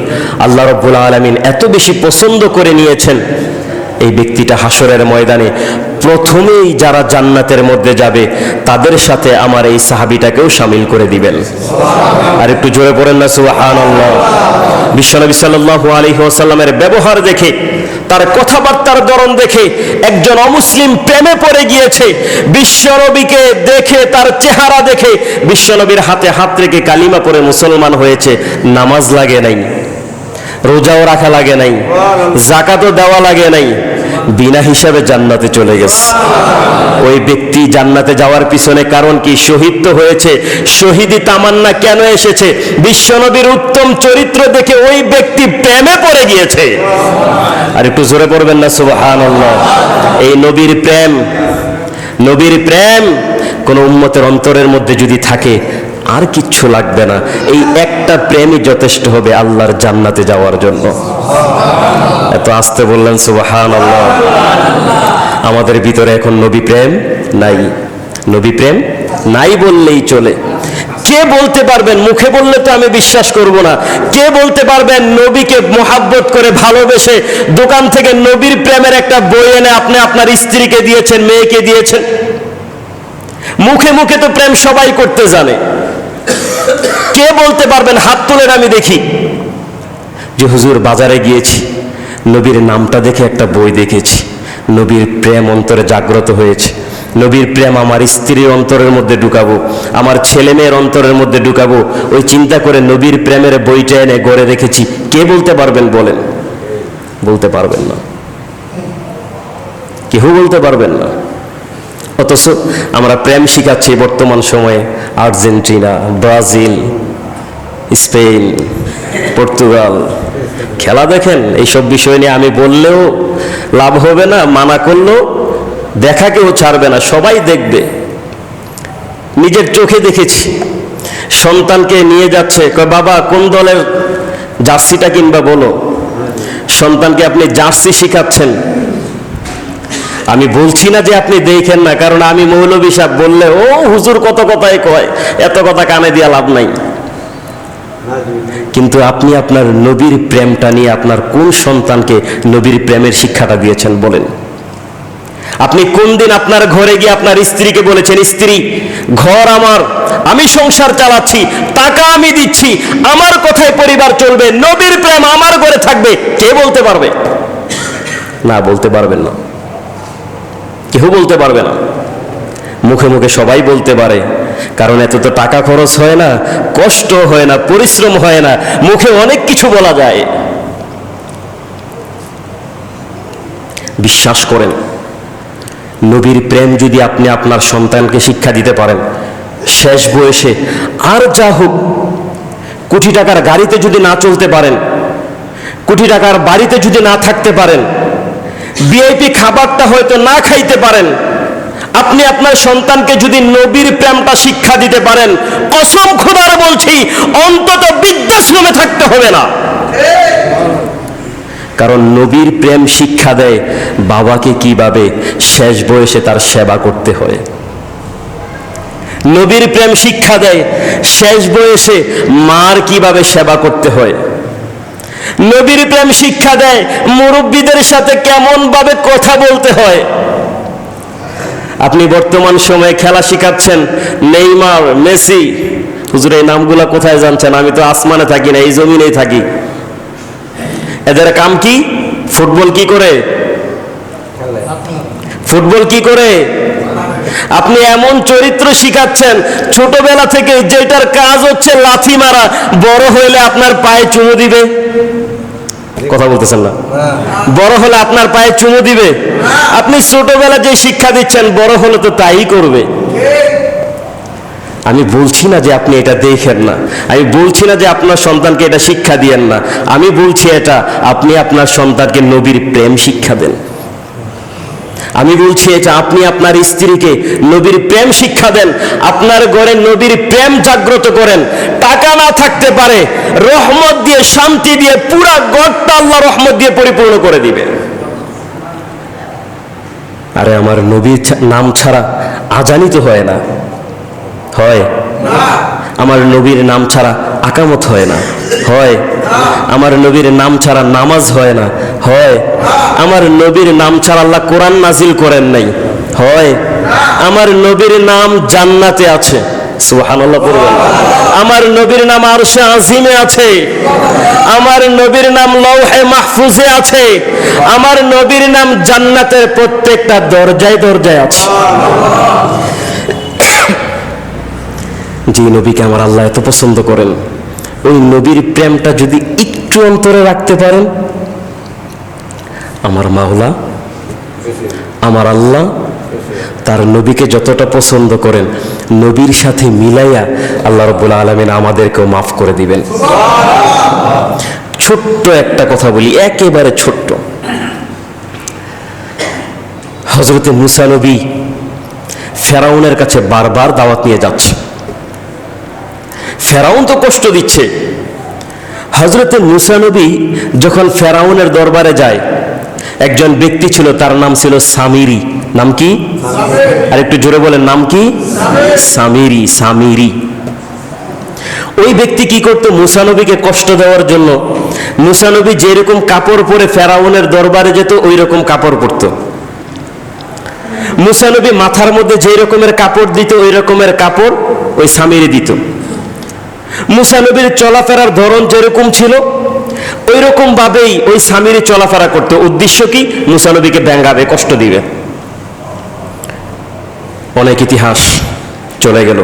আল্লাহ রাব্বুল আলামিন এত বেশি পছন্দ করে নিয়েছেন, এই ব্যক্তিটা হাসরের ময়দানে প্রথমেই যারা জান্নাতের মধ্যে যাবে তাদের সাথে আমার এই সাহাবীটাকেও শামিল করে দিবেন। আর একটু জোরে পড়েন না সুবহানাল্লাহ। বিশ্বনবী সাল্লাল্লাহু আলাইহি ওয়াসাল্লামের ব্যবহার দেখে, তার কথাবার্তার ধরন দেখে একজন অমুসলিম প্রেমে পড়ে গিয়েছে। বিশ্বনবীকে দেখে, তার চেহারা দেখে বিশ্বনবীর হাতে হাত রেখে কালিমা পড়ে মুসলমান হয়েছে। নামাজ লাগে নাই, রোজাও রাখা লাগে নাই, যাকাতও দেওয়া লাগে নাই, বিনা হিসাবে জান্নাতে চলে গেছে। ওই ব্যক্তি জান্নাতে যাওয়ার পিছনে কারণ কি? শহীদ তো হয়েছে। শহীদি তামান্না কেন এসেছে? বিশ্বনবীর উত্তম চরিত্র দেখে ওই ব্যক্তি প্রেমে পড়ে গিয়েছে। আর একটু জোরে পড়বেন না সুবহানাল্লাহ। এই নবীর প্রেম, নবীর প্রেম কোন উম্মতের অন্তরের মধ্যে যদি থাকে আর কিচ্ছু লাগবে না। এই একটা প্রেমই যথেষ্ট হবে আল্লাহর জান্নাতে যাওয়ার জন্য। এত আস্তে বললেন সুবহানাল্লাহ। আমাদের ভিতরে এখন নবী প্রেম নাই, নবী প্রেম নাই বললেই চলে। কে বলতে পারবেন? মুখে বললে তো আমি বিশ্বাস করব না। কে বলতে পারবেন নবীকে মোহাব্বত করে ভালোবেসে দোকান থেকে নবীর প্রেমের একটা বই এনে আপনি আপনার স্ত্রীকে দিয়েছেন, মেয়েকে দিয়েছেন? মুখে মুখে তো প্রেম সবাই করতে জানে। কে বলতে পারবেন? হাত তোলেন, আমি দেখি। যে হুজুর বাজারে গিয়েছি, নবীর নামটা দেখে একটা বই দেখেছি, নবীর প্রেম অন্তরে জাগ্রত হয়েছে, নবীর প্রেম আমার স্ত্রীর অন্তরের মধ্যে ঢুকাবো, আমার ছেলে মেয়ের অন্তরের মধ্যে ঢুকাবো, ওই চিন্তা করে নবীর প্রেমের বইটা এনে গড়ে রেখেছি। কে বলতে পারবেন বলেন? বলতে পারবেন না, কেউ বলতে পারবেন না। অথচ আমরা প্রেম শিখাচ্ছি বর্তমান সময়ে আর্জেন্টিনা, ব্রাজিল, স্পেন, পর্তুগাল। খেলা দেখেন। এইসব বিষয় নিয়ে আমি বললেও লাভ হবে না, মানা করলেও দেখা কেউ ছাড়বে না, সবাই দেখবে। নিজের চোখে দেখেছি, সন্তানকে নিয়ে যাচ্ছে, কয় বাবা কোন দলের জার্সিটা কিনবা বলো। সন্তানকে আপনি জার্সি শিখাচ্ছেন। আমি বলছি না যে আপনি দেখেন না, কারণ আমি মৌলবী সাহেব বললে ও হুজুর কত কথাই কয়, এত কথা কানে দিয়া লাভ নাই। কিন্তু আপনি আপনার নবীর প্রেমটা নিয়ে আপনার কোন সন্তানকে নবীর প্রেমের শিক্ষাটা দিয়েছেন বলেন? আপনি কোন দিন আপনার ঘরে গিয়ে আপনার স্ত্রীকে বলেছেন, স্ত্রী ঘর আমার, আমি সংসার চালাচ্ছি, টাকা আমি দিচ্ছি, আমার কথায় পরিবার চলবে, নবীর প্রেম আমার ঘরে থাকবে? কে বলতে পারবে? না, বলতে পারবেন না, কেউ বলতে পারবে না। মুখে মুখে সবাই বলতে পারে, কারণ এত তো টাকা খরচ হয় না, কষ্ট হয় না, পরিশ্রম হয় না, মুখে অনেক কিছু বলা যায়। বিশ্বাস করেন, নবীর প্রেম যদি আপনি আপনার সন্তানকে শিক্ষা দিতে পারেন, শেষ বয়সে আর যা হোক, কোটি টাকার গাড়িতে যদি না চলতে পারেন, কোটি টাকার বাড়িতে যদি না থাকতে পারেন, ভিআইপি খাবারটা হয়তো না খাইতে পারেন, আপনি আপনার সন্তানকে যদি নবীর প্রেমটা শিক্ষা দিতে পারেন, কসম খোদার বলছি, অন্তত বৃদ্ধাশ্রমে থাকতে হবে না। কারণ নবীর প্রেম শিক্ষা দেয় বাবাকে কিভাবে শেষ বয়সে তার সেবা করতে হয়। নবীর প্রেম শিক্ষা দেয় শেষ বয়সে মার কিভাবে সেবা করতে হয়। নবীর প্রেম শিক্ষা দেয় মুরব্বীদের সাথে কেমন ভাবে কথা বলতে হয়। আপনি বর্তমান সময়ে খেলা শিখাচ্ছেন নেইমার, মেসি, হুজুর এই নামগুলা কোথায় জানছেন? আমি তো আসমানে থাকি না, এই জমিনেই থাকি। এদের কাম কি? ফুটবল কি করে? ফুটবল কি করে? আপনি এমন চরিত্র শিখাচ্ছেন ছোটবেলা থেকে, যেটার কাজ হচ্ছে লাথি মারা, বড় হইলে আপনার পায়ে চুমু দিবে। কথা বলতেছেন না? বড় হলে আপনার পায়ে চুমু দিবে। আপনি ছোটবেলা যে শিক্ষা দিচ্ছেন, বড় হলে তো তাই করবে। আমি বলছি না যে আপনি এটা দেখেন না, আমি বলছি না যে আপনার সন্তানকে এটা শিক্ষা দিয়েন না, আমি বলছি এটা আপনি আপনার সন্তানকে নবীর প্রেম শিক্ষা দেন। আমি বলছি এটা আপনি আপনার স্ত্রীকে নবীর প্রেম শিক্ষা দেন, আপনার ঘরে নবীর প্রেম জাগ্রত করেন। টাকা না থাকতে পারে, রহমত দিয়ে, শান্তি দিয়ে পুরা ঘরটা আল্লাহ রহমত দিয়ে পরিপূর্ণ করে দিবে। আরে আমার নবীর নাম ছাড়া আজানই তো হয় না, হয়? আমার নবীর নাম ছাড়া আকামত হয় না, হয়? আমার নবীর নাম ছাড়া নামাজ হয় না, হয়? আমার নবীর নাম ছাড়া আল্লাহ কোরআন নাজিল করেন নাই, হয়? আমার নবীর নাম জান্নাতে আছে, সুবহানাল্লাহ পড়বেন। আমার নবীর নাম আরশে আজিমে আছে, আমার নবীর নাম লৌহে মাহফুজে আছে, আমার নবীর নাম জান্নাতের প্রত্যেকটা দরজায় দরজায় আছে। যে নবীকে আমার আল্লাহ এত পছন্দ করেন, ওই নবীর প্রেমটা যদি একটু অন্তরে রাখতে পারেন, আমার মাওলা, আমার আল্লাহ তার নবীকে যতটা পছন্দ করেন, নবীর সাথে মিলাইয়া আল্লাহ রাব্বুল আলামিন আমাদেরকেও মাফ করে দিবেন। ছোট্ট একটা কথা বলি, একেবারে ছোট্ট। হযরতে মুসা নবী ফেরাউনের কাছে বারবার দাওয়াত নিয়ে যাচ্ছে, ফেরাউন তো কষ্ট দিচ্ছে। হযরতে মুসা নবী যখন ফেরাউনের দরবারে যায়, একজন ব্যক্তি ছিল, তার নাম ছিল সামিরি। নাম কি? আর একটু জোরে বলেন, নাম কি? সামিরি। সামিরি। ওই ব্যক্তি কি করতো? মুসা নবীকে কষ্ট দেওয়ার জন্য মুসা নবী যেরকম কাপড় পরে ফেরাউনের দরবারে যেত, ওই রকম কাপড় পরতো। মুসা নবী মাথার মধ্যে যে রকমের কাপড় দিত, ওই রকমের কাপড় ওই সামিরি দিত। মুসা নবীর চলাফেরার ধরন যেরকম ছিল, ওই রকম ভাবেই ওই সামিরি চলাফেরা করতে। উদ্দেশ্য কি? মুসা নবীকে ব্যঙ্গাবে, কষ্ট দিবে। অনেক ইতিহাস চলে গেল।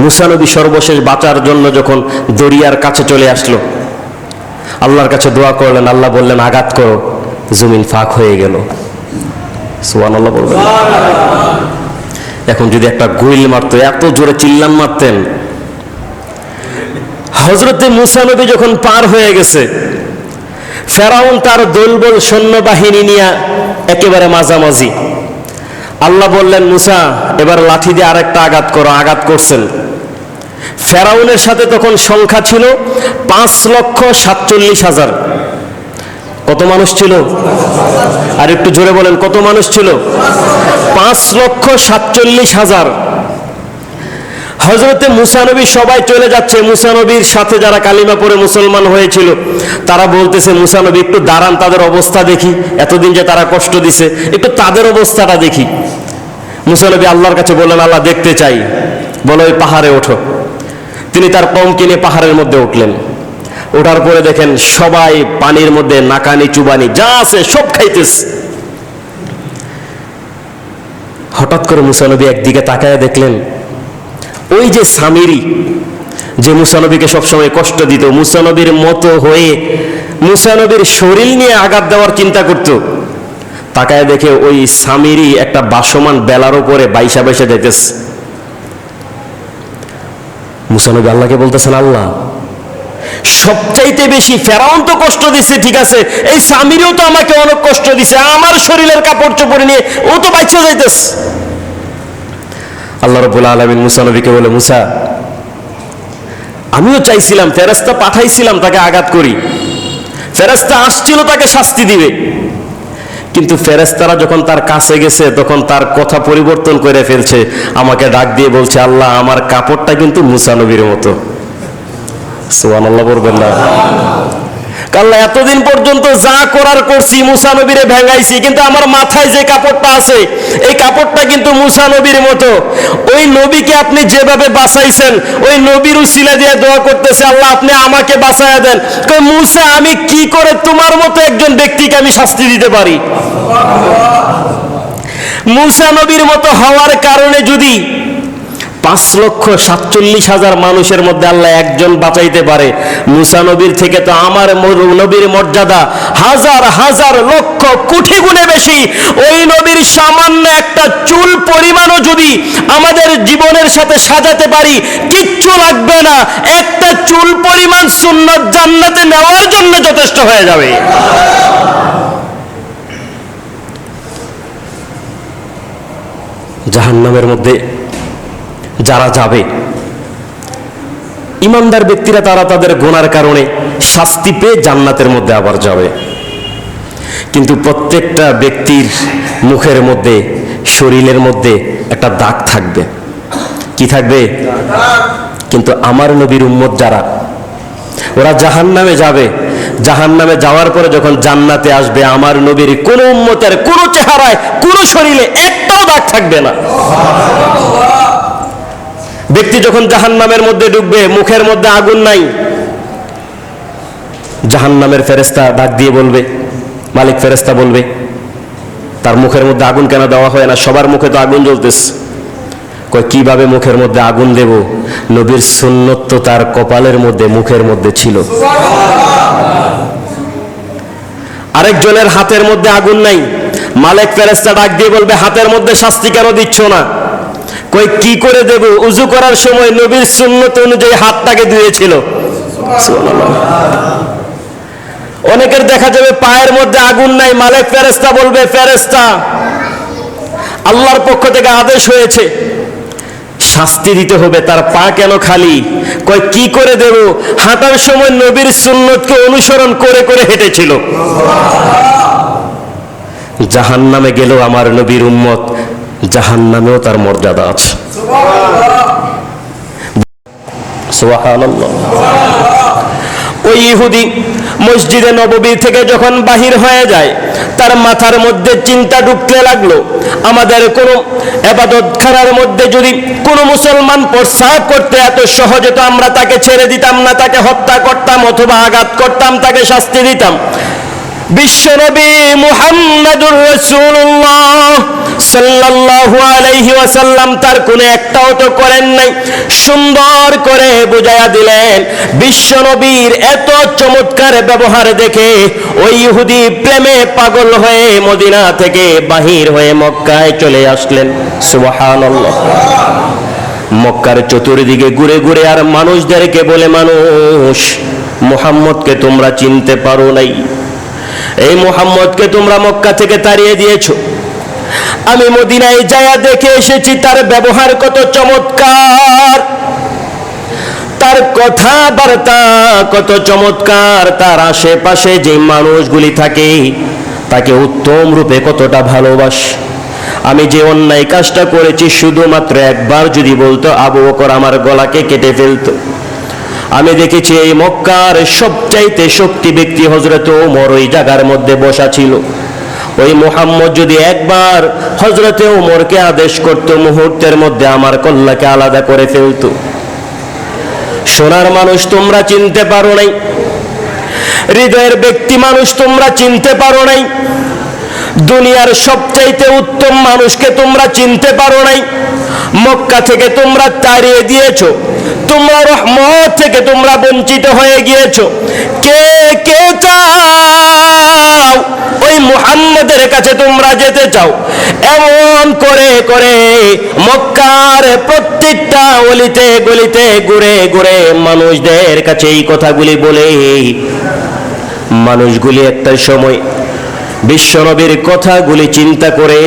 মুসা নবী সর্বশেষ বাঁচার জন্য যখন দরিয়ার কাছে চলে আসলো, আল্লাহর কাছে দোয়া করলেন, আল্লাহ বললেন আঘাত করো, জমিন ফাঁক হয়ে গেল। সুবহানাল্লাহ বলবেন। এখন যদি একটা গুইল মারতো, এত জোরে চিল্লান মারতেন। হযরতে মুসা নবী যখন পার হয়ে গেছে, ফেরাউন তার দলবল সৈন্যবাহিনী নিয়ে একেবারে মাঝামাঝি। আল্লাহ বললেন, মুসা এবার লাঠি দিয়ে আরেকটা আঘাত করো। আঘাত করছেন। ফেরাউনের সাথে তখন সংখ্যা ছিল 5,47,000। কত মানুষ ছিল? আর একটু জোরে বলেন, কত মানুষ ছিল? 5,47,000। হযরতে মুসা নবী সবাই চলে যাচ্ছে, মুসা নবীর সাথে যারা কালিমা পড়ে মুসলমান হয়েছিল তারা বলতেছে মুসা নবী একটু দাঁড়ান, তাদের অবস্থা দেখি, এতদিন যে তারা কষ্ট দিছে একটু তাদের অবস্থাটা দেখি। মুসা নবী আল্লাহর কাছে বললেন, আল্লাহ দেখতে চাই। বলো ওই পাহাড়ে ওঠো। তিনি তার কওমকে নিয়ে পাহাড়ের মধ্যে উঠলেন। ওঠার পরে দেখেন সবাই পানির মধ্যে নাকানি চুবানি যা আছে সব খাইতেছে। হঠাৎ করে মুসা নবী একদিকে তাকায় দেখলেন ওই যে সামিরি, যে মুসা নবীকে সবসময় কষ্ট দিত, মুসা নবীর মতো হয়ে মুসা নবীর শরীর নিয়ে আঘাত দেওয়ার চিন্তা করত, তাকায় দেখে ওই সামিরি একটা বাসমান বেলার উপরে বাইসা বাইসা যাইতেছে। মুসা নবী আল্লাহকে বলতেছেন, আল্লাহ সবচাইতে বেশি ফেরাউন তো কষ্ট দিচ্ছে ঠিক আছে, এই সামিরিও তো আমাকে অনেক কষ্ট দিছে, আমার শরীরের কাপড় চোপড় নিয়ে ও তো বাইচা যাইতেছে। আল্লাহ রাব্বুল আলামিন মুসা নবীকে বলে, মুসা আমিও চাইছিলাম, ফেরেশতা পাঠাইছিলাম তাকে আঘাত করি, ফেরেশতা আসছিল তাকে শাস্তি দিবে, কিন্তু ফেরেশতারা যখন তার কাছে গেছে তখন তার কথা পরিবর্তন করে ফেলছে, আমাকে ডাক দিয়ে বলছে, আল্লাহ আমার কাপড়টা কিন্তু মুসা নবীর মতো। সুবহানাল্লাহ বলবেন না? আল্লাহ এতদিন পর্যন্ত যা করার করছি মুসা নবীরে ভেঙাইছি, কিন্তু আমার মাথায় যে কাপড়টা আছে এই কাপড়টা কিন্তু মুসা নবীর মতো। ওই নবীকে আপনি যেভাবে বাঁচাইছেন ওই নবীর উসিলা দিয়ে দোয়া করতেছে, আল্লাহ আপনি আমাকে বাঁচায়া দেন। মুসা আমি কি করে তোমার মতো একজন ব্যক্তিকে আমি শাস্তি দিতে পারি? মুসা নবীর মতো হওয়ার কারণে যদি 5,47,000 মানুষের মধ্যে আল্লাহ একজন বাঁচাইতে পারে, মুসা নবীর থেকে তো আমার নবীর মর্যাদা হাজার হাজার লক্ষ কোটি গুণে বেশি। ওই নবীর সামান্য একটা চুল পরিমাণও যদি আমাদের জীবনের সাথে সাজাতে পারি কিচ্ছু লাগবে না, একটা চুল পরিমাণ সুন্নাত জান্নাতে নেওয়ার জন্য যথেষ্ট হয়ে যাবে। জাহান্নামের মধ্যে যারা যাবে ইমানদার ব্যক্তিরা, তারা তাদের গুনার কারণে শাস্তি পেয়ে জান্নাতের মধ্যে আবার যাবে, কিন্তু প্রত্যেকটা ব্যক্তির মুখের মধ্যে শরীরের মধ্যে একটা দাগ থাকবে। কি থাকবে? কিন্তু আমার নবীর উম্মত যারা, ওরা জাহান্নামে যাবে, জাহান্নামে যাওয়ার পরে যখন জান্নাতে আসবে আমার নবীর কোন উম্মতের কোন চেহারায় কোন শরীরে একটাও দাগ থাকবে না। ব্যক্তি যখন জাহান্নামের মধ্যে ঢুকবে মুখের মধ্যে আগুন নাই, জাহান্নামের ফেরেশতা ডাক দিয়ে বলবে, মালিক ফেরেশতা বলবে তার মুখের মধ্যে আগুন কেন দেওয়া হয় না, সবার মুখে তো আগুন জ্বলতেছে। কয় কিভাবে মুখের মধ্যে আগুন দেব, নবীর সুন্নত তো তার কপালের মধ্যে মুখের মধ্যে ছিল। আরেকজনের হাতের মধ্যে আগুন নাই, মালিক ফেরেশতা ডাক দিয়ে বলবে হাতের মধ্যে শাস্তি কেন দিচ্ছ না? কই কি করে দেব, উযু করার সময় নবীর সুন্নত অনুযায়ী হাতটাকে ধুয়েছিল। সুবহানাল্লাহ। অনেকের দেখা যাবে পায়ের মধ্যে আগুন নাই, মালিক ফেরেশতা বলবে ফেরেশতা আল্লাহর পক্ষ থেকে আদেশ হয়েছে শাস্তি দিতে হবে, তার পা কেন খালি? কই কি করে দেব, হাঁটার সময় নবীর সুন্নতকে অনুসরণ করে করে হেঁটেছিল। জাহান্নামে গেলেও আমার নবীর উম্মত, জাহান্নামেও তার মর্যাদা আছে। সুবহানাল্লাহ। ওই ইহুদি মসজিদে নববী থেকে যখন বাহির হয়ে যায় তার মাথার মধ্যে চিন্তা ঢুকতে লাগলো, আমাদের কোনো ইবাদত খানার মধ্যে যদি কোনো মুসলমান প্রস্রাব করতে এত সহজে তো আমরা তাকে ছেড়ে দিতাম না, তাকে হত্যা করতাম অথবা আঘাত করতাম, তাকে শাস্তি দিতাম। বিশ্বনবী মুহাম্মদুর রাসূলুল্লাহ সাল্লাল্লাহু আলাইহি ওয়াসাল্লাম তার কোনো একটাও তো করেন নাই। সুন্দর করে বুঝাইয়া দিলেন। বিশ্বনবীর এত চমৎকার ব্যবহার দেখে ওই ইহুদি প্রেমে পাগল হয়ে মদিনা থেকে বাহির হয়ে মক্কায় চলে আসলেন। সুবহানাল্লাহ। মক্কার চতুর্দিকে ঘুরে ঘুরে আর মানুষদেরকে বলে, মানুষ মুহাম্মদকে তোমরা চিনতে পারো নাই, এই মুহাম্মদকে তোমরা মক্কা থেকে তাড়িয়ে দিয়েছো, আমি মদিনায় যায়া দেখে এসেছি তার ব্যবহার কত চমৎকার, তার কথাবার্তা কত চমৎকার, তার আশেপাশে যে মানুষগুলি থাকে তাকে উত্তম রূপে কতটা ভালোবাসে। আমি যে অন্যায় কাজটা করেছি শুধুমাত্র একবার যদি বলতো, আবু বকর আমার গলাকে কেটে ফেলতো। আমি দেখেছি এই মক্কার সবচাইতে শক্তি ব্যক্তি হযরত ওমর ওই জায়গার মধ্যে বসা ছিল। ওই মুহাম্মদ যদি একবার হযরত ওমরকে আদেশ করত, মুহূর্তের মধ্যে আমার কল্লাকে আলাদা করে ফেলতো। সোনার মানুষ তোমরা চিনতে পারো নাই, হৃদয়ের ব্যক্তি মানুষ তোমরা চিনতে পারো নাই, দুনিয়ার সবচাইতে উত্তম মানুষকে তোমরা চিনতে পারো নাই। মক্কা থেকে তোমরা তাড়িয়ে দিয়েছো, তোমরা রহমত থেকে তোমরা বঞ্চিত হয়ে গিয়েছো। কে কে চাও ওই মুহাম্মদের কাছে তোমরা যেতে চাও? এমন করে করে মক্কার প্রত্যেকটা অলিতে গলিতে ঘুরে ঘুরে মানুষদের কাছে এই কথাগুলি বলে মানুষগুলি একটা সময় বিশ্বনবীর কথাগুলি চিন্তা করে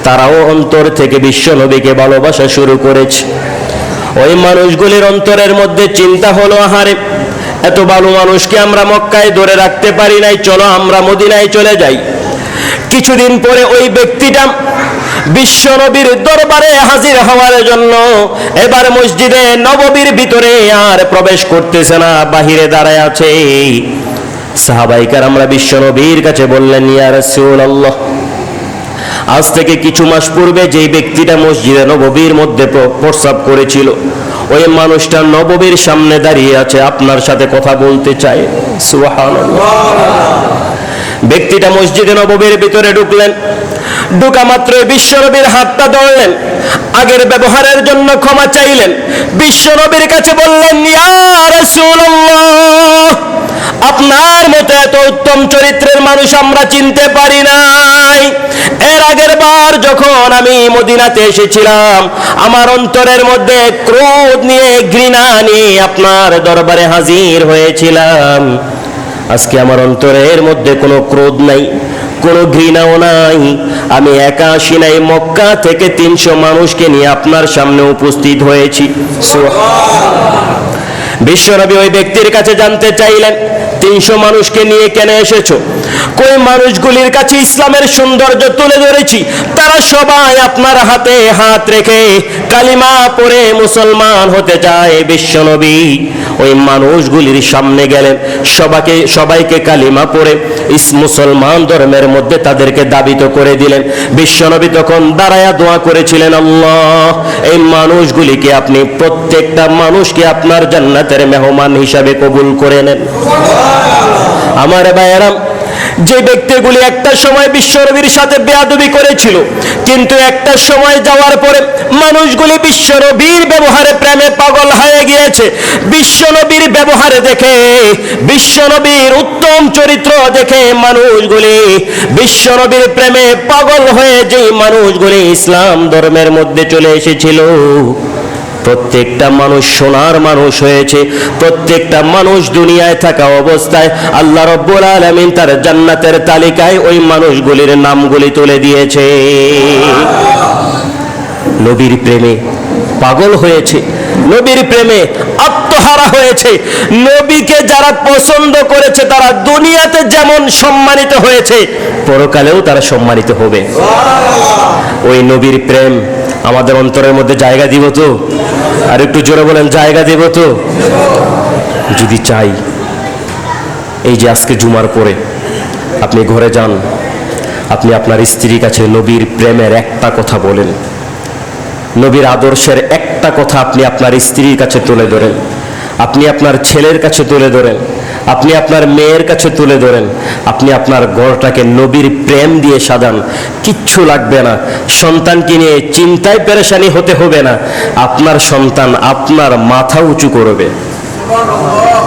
তারাও অন্তর থেকে বিশ্বনবীকে ভালোবাসা শুরু করেছে। ওই মানুষগুলির অন্তরের মধ্যে চিন্তা হলো, আহারে এত ভালো মানুষকে আমরা মক্কায় ধরে রাখতে পারি নাই, চলো আমরা মদিনায় চলে যাই। কিছুদিন পরে ওই ব্যক্তিটা বিশ্বনবীর দরবারে হাজির হওয়ার জন্য এবার মসজিদে নববীর ভিতরে আর প্রবেশ করতেছে না, বাহিরে দাঁড়ায় আছে। সাহাবায়ে কেরামরা বিশ্বনবীর কাছে বললেন, ইয়া রাসূলুল্লাহ, আজ থেকে কিছু মাস পূর্বে যেই ব্যক্তিটা মসজিদে নববীর মধ্যে প্রস্রাব করেছিল, ওই মানুষটা নববীর সামনে দাঁড়িয়ে আছে, আপনার সাথে কথা বলতে চায়। সুবহানাল্লাহ। ব্যক্তিটা মসজিদে নববীর ভিতরে ঢুকলেন, ঢোকা মাত্র বিশ্বনবীর হাতটা ধরলেন, আগের ব্যবহারের জন্য ক্ষমা চাইলেন, বিশ্বনবীর কাছে বললেন, ইয়া রাসূলুল্লাহ, আপনার মতো এত উত্তম চরিত্রের মানুষ আমরা চিনতে পারি নাই। এর আগের বার যখন আমি মদিনাতে এসেছিলাম, আমার অন্তরের মধ্যে ক্রোধ নিয়ে, ঘৃণা নিয়ে আপনার দরবারে হাজির হয়েছিলাম। আজকে আমার অন্তরের মধ্যে কোনো ক্রোধ নাই, কোনো ঘৃণাও নাই। আমি একা আসি নাই, মক্কা থেকে 300 মানুষকে নিয়ে আপনার সামনে উপস্থিত হয়েছি। বিশ্বনবী ওই ব্যক্তির কাছে জানতে চাইলেন, 300 মানুষকে নিয়ে কেন এসেছো? কই মানুষগুলির কাছে ইসলামের সৌন্দর্য তুলে ধরেছি, তারা সবাই আপনার হাতে হাত রেখে কালিমা পড়ে মুসলমান হতে চায়। বিশ্বনবী ওই মানুষগুলির সামনে গেলেন, সবাইকে কালিমা পড়ে মুসলমান ধর্মের মধ্যে তাদেরকে দাবিত করে দিলেন। বিশ্বনবী তখন দাঁড়ায়া দোয়া করেছিলেন, আল্লাহ, এই মানুষগুলিকে আপনি প্রত্যেকটা মানুষকে আপনার জান্নাতের মেহমান হিসাবে কবুল করে নেন। আমার ভাইয়েরা, যে ব্যক্তিগুলি একটা সময় বিশ্বনবীর সাথে বেয়াদবি করেছিল, কিন্তু একটা সময় যাওয়ার পরে মানুষগুলি বিশ্বনবীর ব্যবহারে প্রেমে পাগল হয়ে গিয়েছে। বিশ্বনবীর ব্যবহারে দেখে, বিশ্বনবীর উত্তম চরিত্র দেখে মানুষগুলি বিশ্বনবীর প্রেমে পাগল হয়ে যে মানুষগুলি ইসলাম ধর্মের মধ্যে চলে এসেছিল, প্রত্যেকটা মানুষ সোনার মানুষ হয়েছে। প্রত্যেকটা মানুষ দুনিয়ায় থাকা অবস্থায় আল্লাহ রাব্বুল আলামিন তার জান্নাতের তালিকায় ওই মানুষগুলির নামগুলি তুলে দিয়েছে। নবীর প্রেমে পাগল হয়েছে, নবীর প্রেমে আত্মহারা হয়েছে। নবীকে যারা পছন্দ করেছে তারা দুনিয়াতে যেমন সম্মানিত হয়েছে, পরকালেও তারা সম্মানিত হবে। ওই নবীর প্রেম আমাদের অন্তরের মধ্যে জায়গা দিব তো? আর একটু জোরে বলেন, জায়গা দেব তো? যদি চাই, এই যে আজকে জুমার পরে আপনি ঘরে যান, আপনি আপনার স্ত্রীর কাছে নবীর প্রেমের একটা কথা বলেন, নবীর আদর্শের একটা কথা আপনি আপনার স্ত্রীর কাছে তুলে ধরেন, আপনি আপনার ছেলের কাছে তুলে ধরেন, আপনি আপনার মেয়ের কাছে তুলে ধরেন, আপনি আপনার ঘরটাকে নবীর প্রেম দিয়ে সাজান, কিচ্ছু লাগবে না। সন্তানকে নিয়ে চিন্তায় পেরেশানি হতে হবে না। আপনার সন্তান আপনার মাথা উঁচু করবে,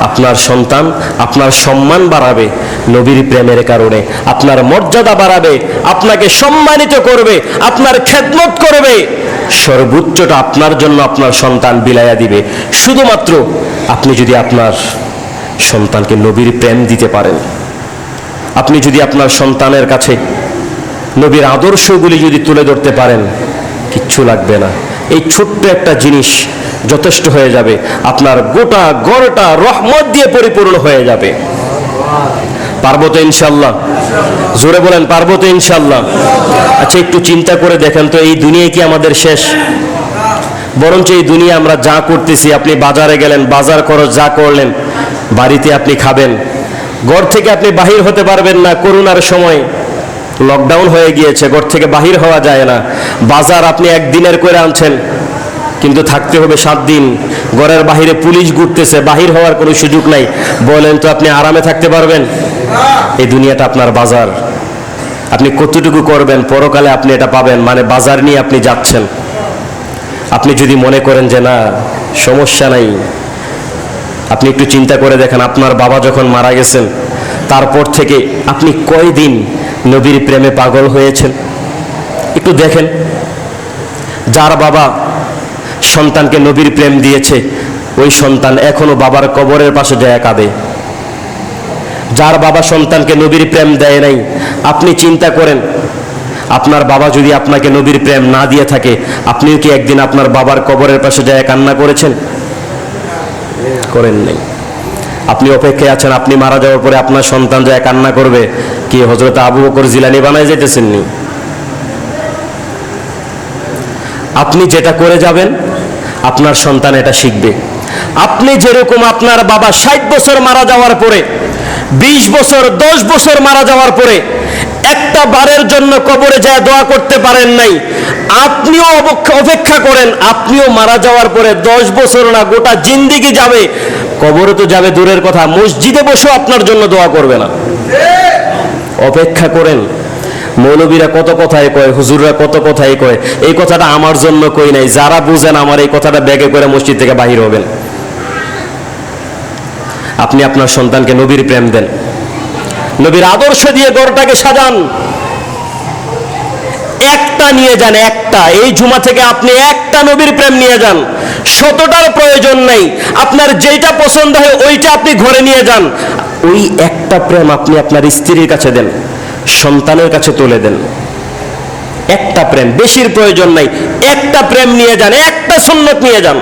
আপনার সন্তান আপনার সম্মান বাড়াবে নবীর প্রেমের কারণে, আপনার মর্যাদা বাড়াবে, আপনাকে সম্মানিত করবে, আপনার খেদমত করবে। সর্বোচ্চটা আপনার জন্য আপনার সন্তান বিলাইয়া দিবে, শুধুমাত্র আপনি যদি আপনার সন্তানকে নবীর প্রেম দিতে পারেন। আপনি যদি আপনার সন্তানের কাছে নবীর আদর্শগুলি যদি তুলে ধরতে পারেন, কিচ্ছু লাগবে না। এই ছোট্ট একটা জিনিস যথেষ্ট হয়ে যাবে, আপনার গোটা ঘরটা রহমত দিয়ে পরিপূর্ণ হয়ে যাবে। পারবো তো ইনশাল্লাহ? জোরে বলেন, পারবো তো ইনশাল্লাহ? আচ্ছা, একটু চিন্তা করে দেখেন তো, এই দুনিয়া কি আমাদের শেষ? বরঞ্চ এই দুনিয়া আমরা যা করতেছি, আপনি বাজারে গেলেন, বাজার খরচ যা করলেন, বাড়িতে আপনি খাবেন, ঘর থেকে আপনি বাহির হতে পারবেন না। করোনার সময় লকডাউন হয়ে গিয়েছে, ঘর থেকে বাহির হওয়া যায় না। বাজার আপনি একদিনের করে আনছেন, কিন্তু থাকতে হবে 7 দিন। ঘরের বাহিরে পুলিশ ঘুরতেছে, বাহির হওয়ার কোনো সুযোগ নাই। বলেন তো আপনি আরামে থাকতে পারবেন? এই দুনিয়াটা আপনার বাজার, আপনি কতটুকু করবেন, পরকালে আপনি এটা পাবেন। মানে বাজার নিয়ে আপনি যাচ্ছেন। আপনি যদি মনে করেন যে না, সমস্যা নাই, আপনি একটু চিন্তা করে দেখেন, আপনার বাবা যখন মারা গেছেন, তারপর থেকে আপনি কয়দিন নবীর প্রেমে পাগল হয়েছেন? একটু দেখেন। যার বাবা সন্তানকে নবীর প্রেম দিয়েছে, ওই সন্তান এখনো বাবার কবরের পাশে যায় কাঁদে। যার বাবা সন্তানকে নবীর প্রেম দেয় নাই, আপনি চিন্তা করেন, আপনার বাবা যদি আপনাকে নবীর প্রেম না দিয়ে থাকে, আপনিও কি একদিন আপনার বাবার কবরের পাশে যায় কান্না করেছেন? করেন নাই। আপনি অপেক্ষায় আছেন, আপনি মারা যাওয়ার পরে আপনার সন্তান যায় কান্না করবে, কি হযরত আবু বকর জিলানী বানায় যেতেছেন নি? আপনি যেটা করে যাবেন, আপনার সন্তান এটা শিখবে। আপনি যেরকম আপনার বাবা 60 বছর মারা যাওয়ার পরে, 20 বছর 10 বছর মারা যাওয়ার পরে একটা বারের জন্য কবরে যায় দোয়া করতে পারেন নাই, আপনিও অপেক্ষা করেন, আপনিও মারা যাওয়ার পরে 10 বছর না, গোটা জিন্দেগি যাবে, কবরে তো যাবে দূরের কথা, মসজিদে বসেও আপনার জন্য দোয়া করবে না। অপেক্ষা করেন। মৌলবীরা কত কথাই কয়, হুজুররা কত কথাই কয়, এই কথাটা আমার জন্য কই নাই। যারা বুঝেন আমার এই কথাটা ব্যাগে করে মসজিদ থেকে বাহির হবেন। আপনি আপনার সন্তানকে নবীর প্রেম দেন, নবীর আদর্শ দিয়ে ঘরটাকে সাজান। একটা নিয়ে যান, একটা। এই জুমা থেকে আপনি একটা নবীর প্রেম নিয়ে যান, 100টার প্রয়োজন নেই। আপনার যেটা পছন্দ হয় ওইটা আপনি ঘরে নিয়ে যান। ওই একটা প্রেম আপনি আপনার স্ত্রীর কাছে দেন, সন্তানের কাছে তুলে দেন। একটা প্রেম, বেশির প্রয়োজন নাই। একটা প্রেম নিয়ে যান, একটা সুন্নত নিয়ে যান,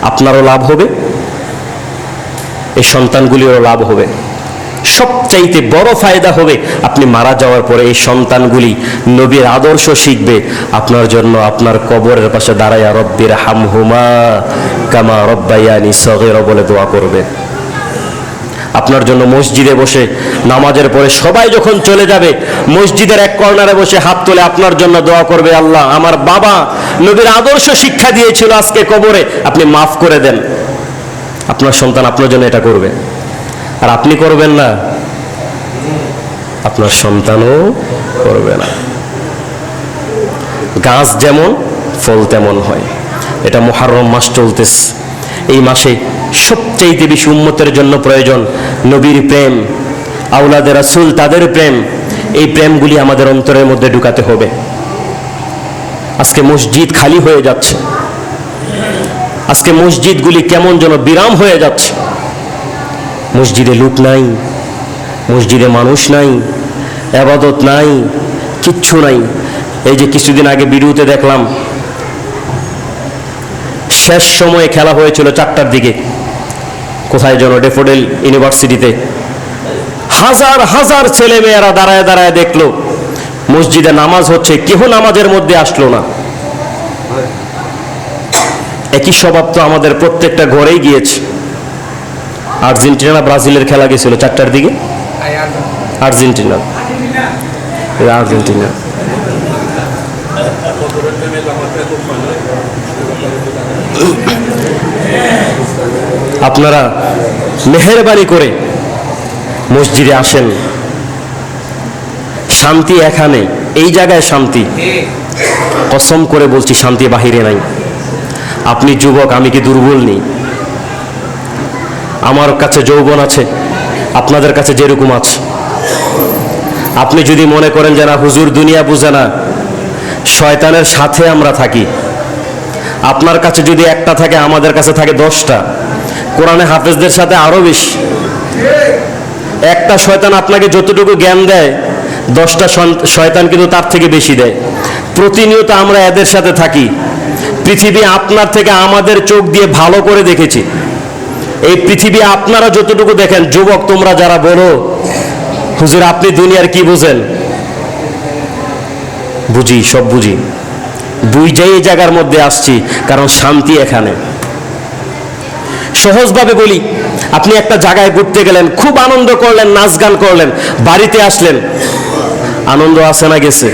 আপনারও লাভ হবে, এই সন্তানগুলিরও লাভ হবে। সবচাইতে বড় ফায়দা হবে, আপনি মারা যাওয়ার পরে এই সন্তানগুলি নবীর আদর্শ শিখবে, আপনার জন্য আপনার কবরের পাশে দাঁড়ায়া রব্বির হামহুমা কামা রব্বায়ানি সগীরা বলে দোয়া করবে। আপনার জন্য মসজিদে বসে নামাজের পরে সবাই যখন চলে যাবে, মসজিদের এক কর্নারে বসে হাত তুলে আপনার জন্য দোয়া করবে, আল্লাহ আমার বাবা নবীর আদর্শ শিক্ষা দিয়েছিল, আজকে কবরে আপনি মাফ করে দেন। আপনার সন্তান আপনার জন্য এটা করবে। আর আপনি করবেন না, আপনার সন্তানও করবে না। গাছ যেমন ফল তেমন হয়। এটা মুহররম মাস চলতেছে, এই মাসে সবচাইতে বেশি উম্মতের জন্য প্রয়োজন নবীর প্রেম, আওলাদে রাসূল তাদের প্রেম। এই প্রেমগুলি আমাদের অন্তরের মধ্যে ঢুকাতে হবে। আজকে মসজিদ খালি হয়ে যাচ্ছে, আজকে মসজিদগুলি কেমন যেন বিরাম হয়ে যাচ্ছে। মসজিদে লোক নাই, মসজিদে মানুষ নাই, ইবাদত নাই, কিচ্ছু নাই। এই যে কিছুদিন আগে ভিডিওতে দেখলাম, শেষ সময়ে খেলা হয়েছিল 4টার দিকে, কোথায় যেন ডেফোডিল ইউনিভার্সিটিতে। হাজার হাজার ছেলে মেয়েরা দাঁড়ায় দাঁড়ায় দেখলো মসজিদে নামাজ হচ্ছে, কেউ নামাজের মধ্যে আসলো না। একই স্বভাব তো আমাদের প্রত্যেকটা ঘরেই গিয়েছে। আর্জেন্টিনা ব্রাজিলের খেলা গেছিল 4টার দিকে, আর্জেন্টিনা আপনারা মেহেরবানি করে মসজিদে আসেন। শান্তি এখানে, এই জায়গায় শান্তি। কসম করে বলছি, শান্তি বাহিরে নাই। আপনি যুবক, আমি কি দুর্বল নেই? আমার কাছে যৌবন আছে, আপনাদের কাছে যেরকম আছে। আপনি যদি মনে করেন যে না হুজুর দুনিয়া বুঝে না, শয়তানের সাথে আমরা থাকি। আপনার কাছে যদি একটা থাকে, আমাদের কাছে থাকে 10টা। কোরআনে হাফেজদের সাথে আরো বেশি। একটা শয়তান আপনাকে যতটুকু জ্ঞান দেয়, 10টা শয়তান কিন্তু তার থেকে বেশি দেয়। প্রতিনিয়ত আমরা এদের সাথে থাকি। পৃথিবী আপনার থেকে আমাদের চোখ দিয়ে ভালো করে দেখেছি। এই পৃথিবী আপনারা যতটুকু দেখেন, যুবক তোমরা যারা বলো হুজুর আপনি দুনিয়ার কি বুঝেন, বুঝি, সব বুঝি, বুঝাই এই জায়গার মধ্যে আসছি, কারণ শান্তি এখানে। সহজভাবে বলি, আপনি একটা জায়গায় ঘুরতে গেলেন, খুব আনন্দ করলেন, নাচ গান করলেন, বাড়িতে আসলেন, আনন্দ আছে না গেছে?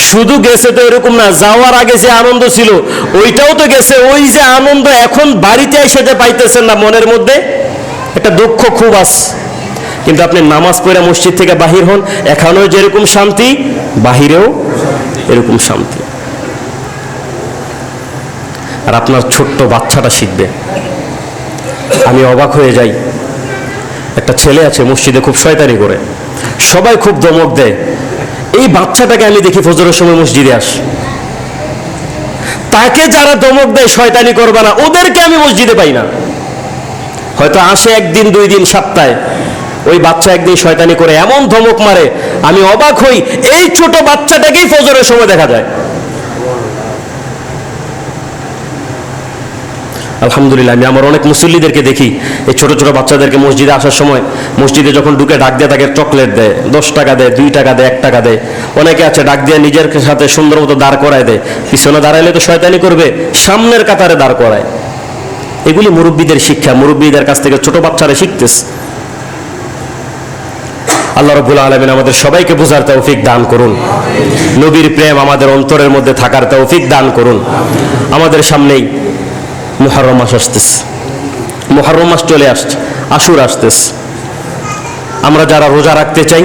শুধু গেছে তো এরকম না, যাওয়ার আগে যে আনন্দ ছিল ওইটাও তো গেছে। ওই যে আনন্দ এখন বাড়িতে এসে যে পাইতেছেন না, মনের মধ্যে একটা দুঃখ খুব আছে। কিন্তু আপনি নামাজ পড়ে মসজিদ থেকে বাহির হন, এখানেও যেরকম শান্তি, বাহিরেও এরকম শান্তি। আর আপনার ছোট্ট বাচ্চাটা শিখবে। আমি অবাক হয়ে যাই, একটা ছেলে আছে মসজিদে খুব শয়তানি করে, সবাই খুব ধমক দেয়, এই বাচ্চাটাকে আমি দেখি ফজরের সময় মসজিদে আস, তাকে যারা ধমক দেয় শয়তানি করবে না, ওদেরকে আমি মসজিদে পাই না। হয়তো আসে একদিন, 2 দিন, সপ্তাহে, ওই বাচ্চা একদিন শয়তানি করে এমন ধমক মারে, আমি অবাক হই, এই ছোট বাচ্চাটাকেই ফজরের সময় দেখা যায়। আলহামদুলিল্লাহ, আমি আমার অনেক মুসল্লিদেরকে দেখি, এই ছোট ছোট বাচ্চাদেরকে মসজিদে আসার সময়, মসজিদে যখন ঢুকে ডাক দিয়ে তাকে চকলেট দেয়, 10 টাকা দেয়, 2 টাকা দেয়, 1 টাকা দেয়। অনেকে আছে ডাক দিয়ে নিজের সাথে সুন্দর মতো দাঁড় করায় দেয়, পিছনে দাঁড়াইলে তো শয়তানি করবে, সামনের কাতারে দাঁড় করায়। এগুলি মুরব্বীদের শিক্ষা, মুরব্বীদের কাছ থেকে ছোট বাচ্চারা শিখতেছে। আল্লাহ রাব্বুল আলামিন আমাদের সবাইকে বোঝার তৌফিক দান করুন, নবীর প্রেম আমাদের অন্তরের মধ্যে থাকার তৌফিক দান করুন। আমাদের সামনেই মুহররম মাস আসতেছে, মুহররম মাস চলে আসছে, আশুরা আসতেছে। আমরা যারা রোজা রাখতে চাই